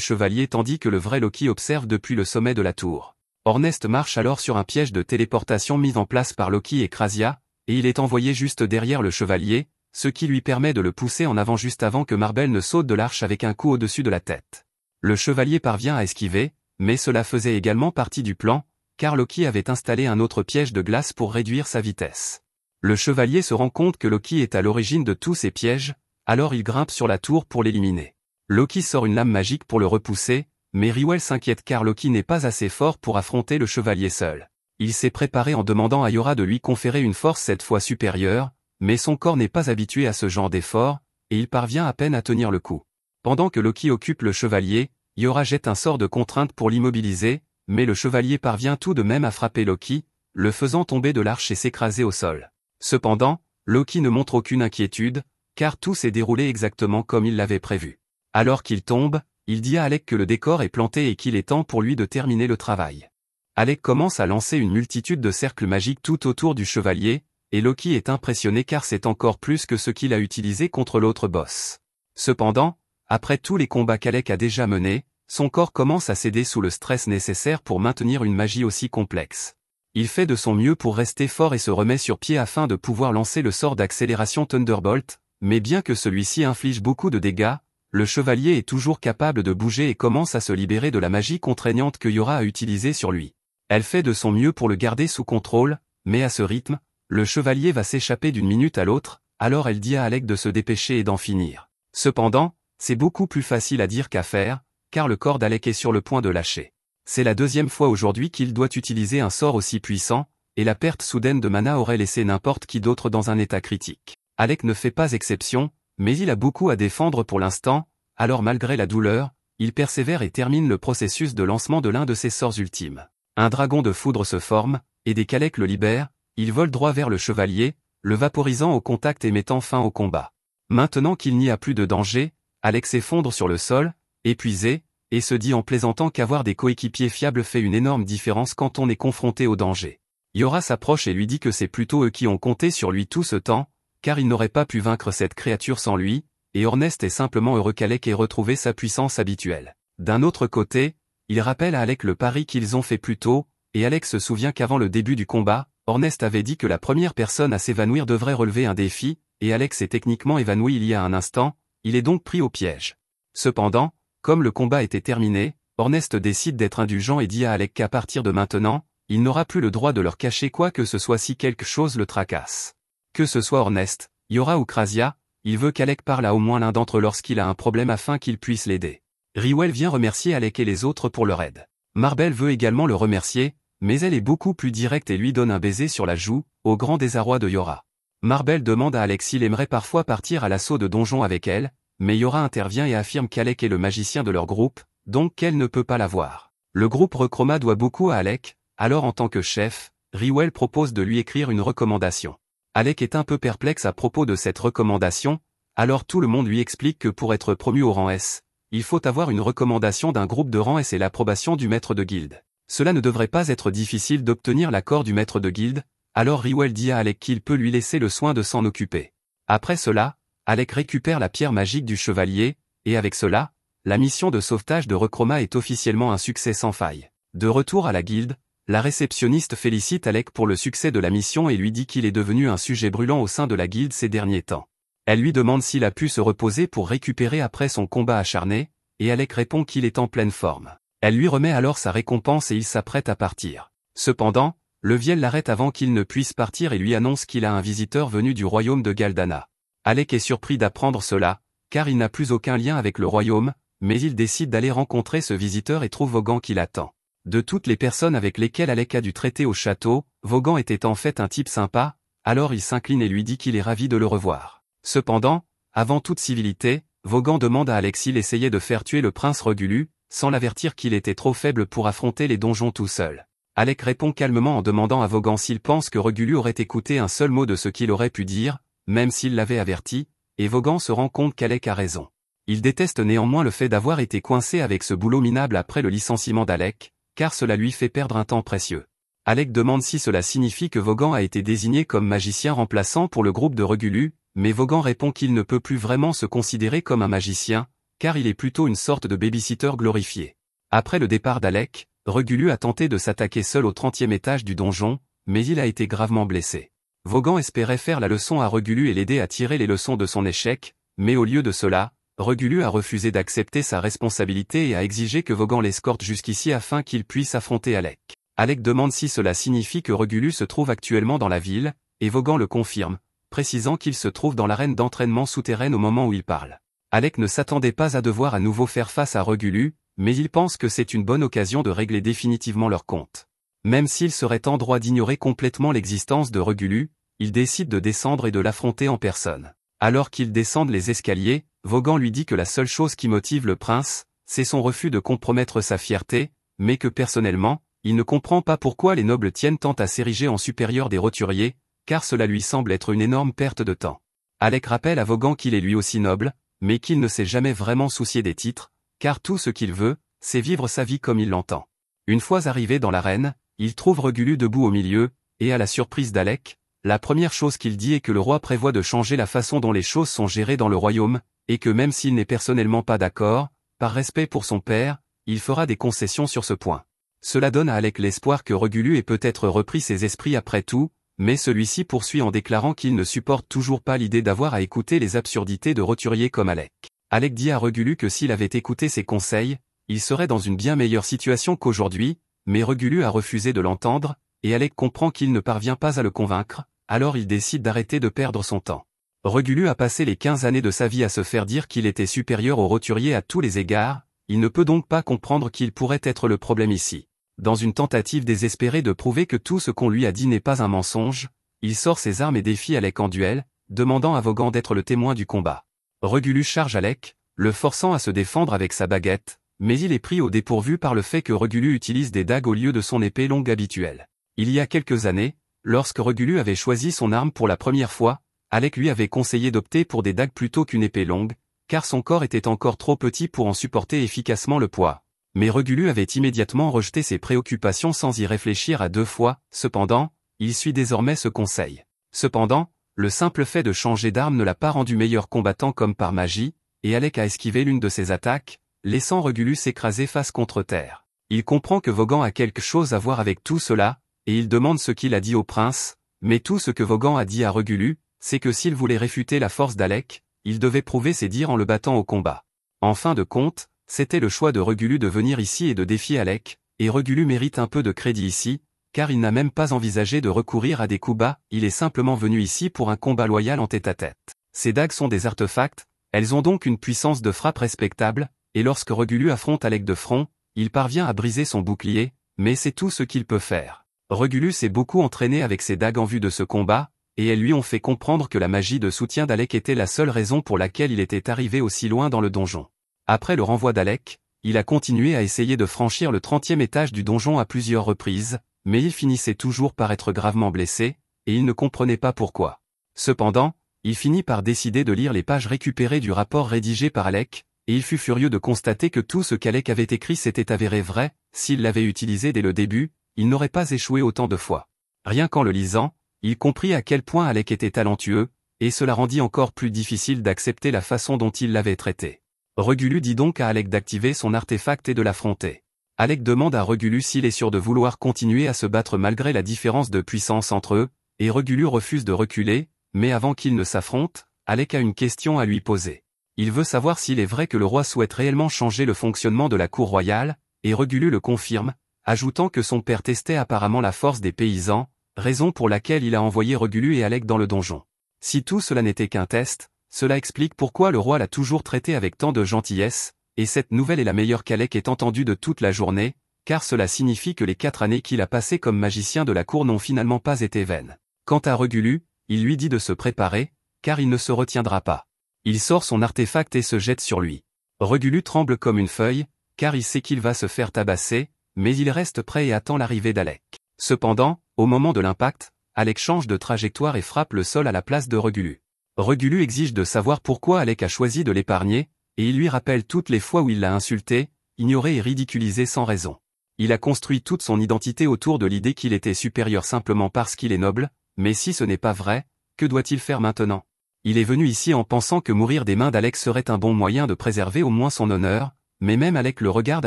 chevalier tandis que le vrai Loki observe depuis le sommet de la tour. Ornest marche alors sur un piège de téléportation mis en place par Loki et Krasia, et il est envoyé juste derrière le chevalier, ce qui lui permet de le pousser en avant juste avant que Marbel ne saute de l'arche avec un coup au-dessus de la tête. Le chevalier parvient à esquiver, mais cela faisait également partie du plan, car Loki avait installé un autre piège de glace pour réduire sa vitesse. Le chevalier se rend compte que Loki est à l'origine de tous ces pièges, alors il grimpe sur la tour pour l'éliminer. Loki sort une lame magique pour le repousser, mais Riwell s'inquiète car Loki n'est pas assez fort pour affronter le chevalier seul. Il s'est préparé en demandant à Yora de lui conférer une force cette fois supérieure, mais son corps n'est pas habitué à ce genre d'effort, et il parvient à peine à tenir le coup. Pendant que Loki occupe le chevalier, Yora jette un sort de contrainte pour l'immobiliser, mais le chevalier parvient tout de même à frapper Loki, le faisant tomber de l'arche et s'écraser au sol. Cependant, Loki ne montre aucune inquiétude, car tout s'est déroulé exactement comme il l'avait prévu. Alors qu'il tombe, il dit à Alec que le décor est planté et qu'il est temps pour lui de terminer le travail. Alec commence à lancer une multitude de cercles magiques tout autour du chevalier, et Loki est impressionné car c'est encore plus que ce qu'il a utilisé contre l'autre boss. Cependant, après tous les combats qu'Alec a déjà menés, son corps commence à céder sous le stress nécessaire pour maintenir une magie aussi complexe. Il fait de son mieux pour rester fort et se remet sur pied afin de pouvoir lancer le sort d'accélération Thunderbolt, mais bien que celui-ci inflige beaucoup de dégâts, le chevalier est toujours capable de bouger et commence à se libérer de la magie contraignante que Yora a utilisée sur lui. Elle fait de son mieux pour le garder sous contrôle, mais à ce rythme, le chevalier va s'échapper d'une minute à l'autre, alors elle dit à Alec de se dépêcher et d'en finir. Cependant, c'est beaucoup plus facile à dire qu'à faire, car le corps d'Alec est sur le point de lâcher. C'est la deuxième fois aujourd'hui qu'il doit utiliser un sort aussi puissant, et la perte soudaine de mana aurait laissé n'importe qui d'autre dans un état critique. Alec ne fait pas exception, mais il a beaucoup à défendre pour l'instant, alors malgré la douleur, il persévère et termine le processus de lancement de l'un de ses sorts ultimes. Un dragon de foudre se forme, et dès qu'Alec le libère, il vole droit vers le chevalier, le vaporisant au contact et mettant fin au combat. Maintenant qu'il n'y a plus de danger, Alec s'effondre sur le sol, épuisé, et se dit en plaisantant qu'avoir des coéquipiers fiables fait une énorme différence quand on est confronté au danger. Yora s'approche et lui dit que c'est plutôt eux qui ont compté sur lui tout ce temps, car il n'aurait pas pu vaincre cette créature sans lui, et Ornest est simplement heureux qu'Alec ait retrouvé sa puissance habituelle. D'un autre côté, il rappelle à Alec le pari qu'ils ont fait plus tôt, et Alec se souvient qu'avant le début du combat, Ornest avait dit que la première personne à s'évanouir devrait relever un défi, et Alec s'est techniquement évanoui il y a un instant, il est donc pris au piège. Cependant, comme le combat était terminé, Ornest décide d'être indulgent et dit à Alec qu'à partir de maintenant, il n'aura plus le droit de leur cacher quoi que ce soit si quelque chose le tracasse. Que ce soit Ornest, Yora ou Krasia, il veut qu'Alec parle à au moins l'un d'entre eux lorsqu'il a un problème afin qu'il puisse l'aider. Riwell vient remercier Alec et les autres pour leur aide. Marbel veut également le remercier, mais elle est beaucoup plus directe et lui donne un baiser sur la joue, au grand désarroi de Yora. Marbel demande à Alec s'il aimerait parfois partir à l'assaut de donjons avec elle, mais Yora intervient et affirme qu'Alec est le magicien de leur groupe, donc qu'elle ne peut pas l'avoir. Le groupe Rechroma doit beaucoup à Alec, alors en tant que chef, Riwell propose de lui écrire une recommandation. Alec est un peu perplexe à propos de cette recommandation, alors tout le monde lui explique que pour être promu au rang S, il faut avoir une recommandation d'un groupe de rang S et l'approbation du maître de guilde. Cela ne devrait pas être difficile d'obtenir l'accord du maître de guilde, alors Riwell dit à Alec qu'il peut lui laisser le soin de s'en occuper. Après cela, Alec récupère la pierre magique du chevalier, et avec cela, la mission de sauvetage de Rechroma est officiellement un succès sans faille. De retour à la guilde, la réceptionniste félicite Alec pour le succès de la mission et lui dit qu'il est devenu un sujet brûlant au sein de la guilde ces derniers temps. Elle lui demande s'il a pu se reposer pour récupérer après son combat acharné, et Alec répond qu'il est en pleine forme. Elle lui remet alors sa récompense et il s'apprête à partir. Cependant, Leviel l'arrête avant qu'il ne puisse partir et lui annonce qu'il a un visiteur venu du royaume de Galdana. Alec est surpris d'apprendre cela, car il n'a plus aucun lien avec le royaume, mais il décide d'aller rencontrer ce visiteur et trouve Vaughan qui l'attend. De toutes les personnes avec lesquelles Alec a dû traiter au château, Vaughan était en fait un type sympa, alors il s'incline et lui dit qu'il est ravi de le revoir. Cependant, avant toute civilité, Vaughan demande à Alec s'il essayait de faire tuer le prince Regulu, sans l'avertir qu'il était trop faible pour affronter les donjons tout seul. Alec répond calmement en demandant à Vaughan s'il pense que Regulu aurait écouté un seul mot de ce qu'il aurait pu dire, même s'il l'avait averti, et Vaughan se rend compte qu'Alec a raison. Il déteste néanmoins le fait d'avoir été coincé avec ce boulot minable après le licenciement d'Alec, car cela lui fait perdre un temps précieux. Alec demande si cela signifie que Vaughan a été désigné comme magicien remplaçant pour le groupe de Regulu, mais Vaughan répond qu'il ne peut plus vraiment se considérer comme un magicien, car il est plutôt une sorte de babysitter glorifié. Après le départ d'Alec, Regulu a tenté de s'attaquer seul au 30e étage du donjon, mais il a été gravement blessé. Vaughan espérait faire la leçon à Regulu et l'aider à tirer les leçons de son échec, mais au lieu de cela, Regulu a refusé d'accepter sa responsabilité et a exigé que Vaughan l'escorte jusqu'ici afin qu'il puisse affronter Alec. Alec demande si cela signifie que Regulu se trouve actuellement dans la ville, et Vaughan le confirme, précisant qu'il se trouve dans l'arène d'entraînement souterraine au moment où il parle. Alec ne s'attendait pas à devoir à nouveau faire face à Regulu, mais il pense que c'est une bonne occasion de régler définitivement leur compte. Même s'il serait en droit d'ignorer complètement l'existence de Regulu, il décide de descendre et de l'affronter en personne. Alors qu'ils descendent les escaliers, Vaughan lui dit que la seule chose qui motive le prince, c'est son refus de compromettre sa fierté, mais que personnellement, il ne comprend pas pourquoi les nobles tiennent tant à s'ériger en supérieur des roturiers, car cela lui semble être une énorme perte de temps. Alec rappelle à Vaughan qu'il est lui aussi noble, mais qu'il ne s'est jamais vraiment soucié des titres, car tout ce qu'il veut, c'est vivre sa vie comme il l'entend. Une fois arrivé dans l'arène, il trouve Regulu debout au milieu, et à la surprise d'Alec, la première chose qu'il dit est que le roi prévoit de changer la façon dont les choses sont gérées dans le royaume, et que même s'il n'est personnellement pas d'accord, par respect pour son père, il fera des concessions sur ce point. Cela donne à Alec l'espoir que Regulu ait peut-être repris ses esprits après tout, mais celui-ci poursuit en déclarant qu'il ne supporte toujours pas l'idée d'avoir à écouter les absurdités de roturiers comme Alec. Alec dit à Regulu que s'il avait écouté ses conseils, il serait dans une bien meilleure situation qu'aujourd'hui, mais Regulu a refusé de l'entendre, et Alec comprend qu'il ne parvient pas à le convaincre, alors il décide d'arrêter de perdre son temps. Regulu a passé les 15 années de sa vie à se faire dire qu'il était supérieur aux roturiers à tous les égards, il ne peut donc pas comprendre qu'il pourrait être le problème ici. Dans une tentative désespérée de prouver que tout ce qu'on lui a dit n'est pas un mensonge, il sort ses armes et défie Alec en duel, demandant à Vaughan d'être le témoin du combat. Regulu charge Alec, le forçant à se défendre avec sa baguette, mais il est pris au dépourvu par le fait que Regulu utilise des dagues au lieu de son épée longue habituelle. Il y a quelques années, lorsque Regulu avait choisi son arme pour la première fois, Alec lui avait conseillé d'opter pour des dagues plutôt qu'une épée longue, car son corps était encore trop petit pour en supporter efficacement le poids. Mais Regulu avait immédiatement rejeté ses préoccupations sans y réfléchir à deux fois, cependant, il suit désormais ce conseil. Cependant, le simple fait de changer d'arme ne l'a pas rendu meilleur combattant comme par magie, et Alec a esquivé l'une de ses attaques, laissant Regulu s'écraser face contre terre. Il comprend que Vaughan a quelque chose à voir avec tout cela, et il demande ce qu'il a dit au prince, mais tout ce que Vaughan a dit à Regulu, c'est que s'il voulait réfuter la force d'Alec, il devait prouver ses dires en le battant au combat. En fin de compte, c'était le choix de Regulu de venir ici et de défier Alec, et Regulu mérite un peu de crédit ici, car il n'a même pas envisagé de recourir à des coups bas, il est simplement venu ici pour un combat loyal en tête-à-tête. Ces dagues sont des artefacts, elles ont donc une puissance de frappe respectable, et lorsque Regulu affronte Alec de front, il parvient à briser son bouclier, mais c'est tout ce qu'il peut faire. Regulu s'est beaucoup entraîné avec ses dagues en vue de ce combat, et elles lui ont fait comprendre que la magie de soutien d'Alec était la seule raison pour laquelle il était arrivé aussi loin dans le donjon. Après le renvoi d'Alec, il a continué à essayer de franchir le 30e étage du donjon à plusieurs reprises, mais il finissait toujours par être gravement blessé, et il ne comprenait pas pourquoi. Cependant, il finit par décider de lire les pages récupérées du rapport rédigé par Alec, et il fut furieux de constater que tout ce qu'Alec avait écrit s'était avéré vrai, s'il l'avait utilisé dès le début, il n'aurait pas échoué autant de fois. Rien qu'en le lisant, il comprit à quel point Alec était talentueux, et cela rendit encore plus difficile d'accepter la façon dont il l'avait traité. Regulu dit donc à Alec d'activer son artefact et de l'affronter. Alec demande à Regulu s'il est sûr de vouloir continuer à se battre malgré la différence de puissance entre eux, et Regulu refuse de reculer, mais avant qu'ils ne s'affrontent, Alec a une question à lui poser. Il veut savoir s'il est vrai que le roi souhaite réellement changer le fonctionnement de la cour royale, et Regulu le confirme, ajoutant que son père testait apparemment la force des paysans, raison pour laquelle il a envoyé Regulu et Alec dans le donjon. Si tout cela n'était qu'un test, cela explique pourquoi le roi l'a toujours traité avec tant de gentillesse, et cette nouvelle est la meilleure qu'Alec ait entendue de toute la journée, car cela signifie que les 4 années qu'il a passées comme magicien de la cour n'ont finalement pas été vaines. Quant à Regulu, il lui dit de se préparer, car il ne se retiendra pas. Il sort son artefact et se jette sur lui. Regulu tremble comme une feuille, car il sait qu'il va se faire tabasser, mais il reste prêt et attend l'arrivée d'Alec. Cependant, au moment de l'impact, Alec change de trajectoire et frappe le sol à la place de Regulu. Regulu exige de savoir pourquoi Alec a choisi de l'épargner, et il lui rappelle toutes les fois où il l'a insulté, ignoré et ridiculisé sans raison. Il a construit toute son identité autour de l'idée qu'il était supérieur simplement parce qu'il est noble, mais si ce n'est pas vrai, que doit-il faire maintenant? Il est venu ici en pensant que mourir des mains d'Alec serait un bon moyen de préserver au moins son honneur, mais même Alec le regarde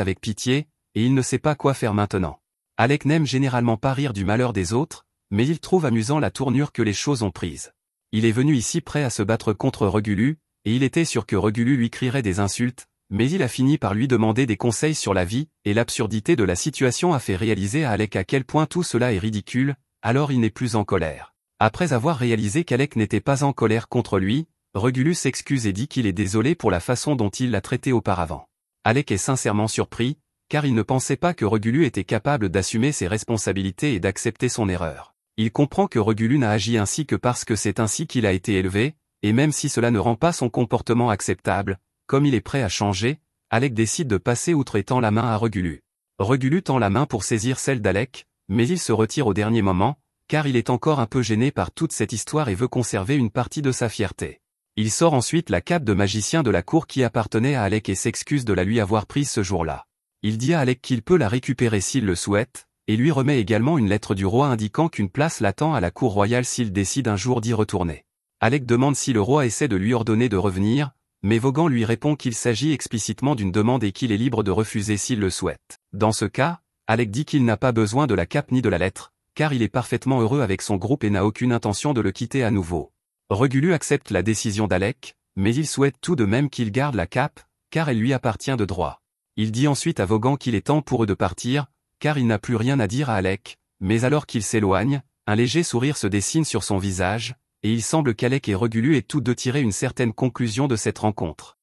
avec pitié, et il ne sait pas quoi faire maintenant. Alec n'aime généralement pas rire du malheur des autres, mais il trouve amusant la tournure que les choses ont prise. Il est venu ici prêt à se battre contre Regulu, et il était sûr que Regulu lui crierait des insultes, mais il a fini par lui demander des conseils sur la vie, et l'absurdité de la situation a fait réaliser à Alec à quel point tout cela est ridicule, alors il n'est plus en colère. Après avoir réalisé qu'Alec n'était pas en colère contre lui, Regulu s'excuse et dit qu'il est désolé pour la façon dont il l'a traité auparavant. Alec est sincèrement surpris, car il ne pensait pas que Regulu était capable d'assumer ses responsabilités et d'accepter son erreur. Il comprend que Regulu n'a agi ainsi que parce que c'est ainsi qu'il a été élevé, et même si cela ne rend pas son comportement acceptable, comme il est prêt à changer, Alec décide de passer outre et tend la main à Regulu. Regulu tend la main pour saisir celle d'Alec, mais il se retire au dernier moment, car il est encore un peu gêné par toute cette histoire et veut conserver une partie de sa fierté. Il sort ensuite la cape de magicien de la cour qui appartenait à Alec et s'excuse de la lui avoir prise ce jour-là. Il dit à Alec qu'il peut la récupérer s'il le souhaite, et lui remet également une lettre du roi indiquant qu'une place l'attend à la cour royale s'il décide un jour d'y retourner. Alec demande si le roi essaie de lui ordonner de revenir, mais Vaughan lui répond qu'il s'agit explicitement d'une demande et qu'il est libre de refuser s'il le souhaite. Dans ce cas, Alec dit qu'il n'a pas besoin de la cape ni de la lettre, car il est parfaitement heureux avec son groupe et n'a aucune intention de le quitter à nouveau. Regulu accepte la décision d'Alec, mais il souhaite tout de même qu'il garde la cape, car elle lui appartient de droit. Il dit ensuite à Vaughan qu'il est temps pour eux de partir, car il n'a plus rien à dire à Alec, mais alors qu'il s'éloigne, un léger sourire se dessine sur son visage, et il semble qu'Alec et Regulu aient tous deux tiré une certaine conclusion de cette rencontre.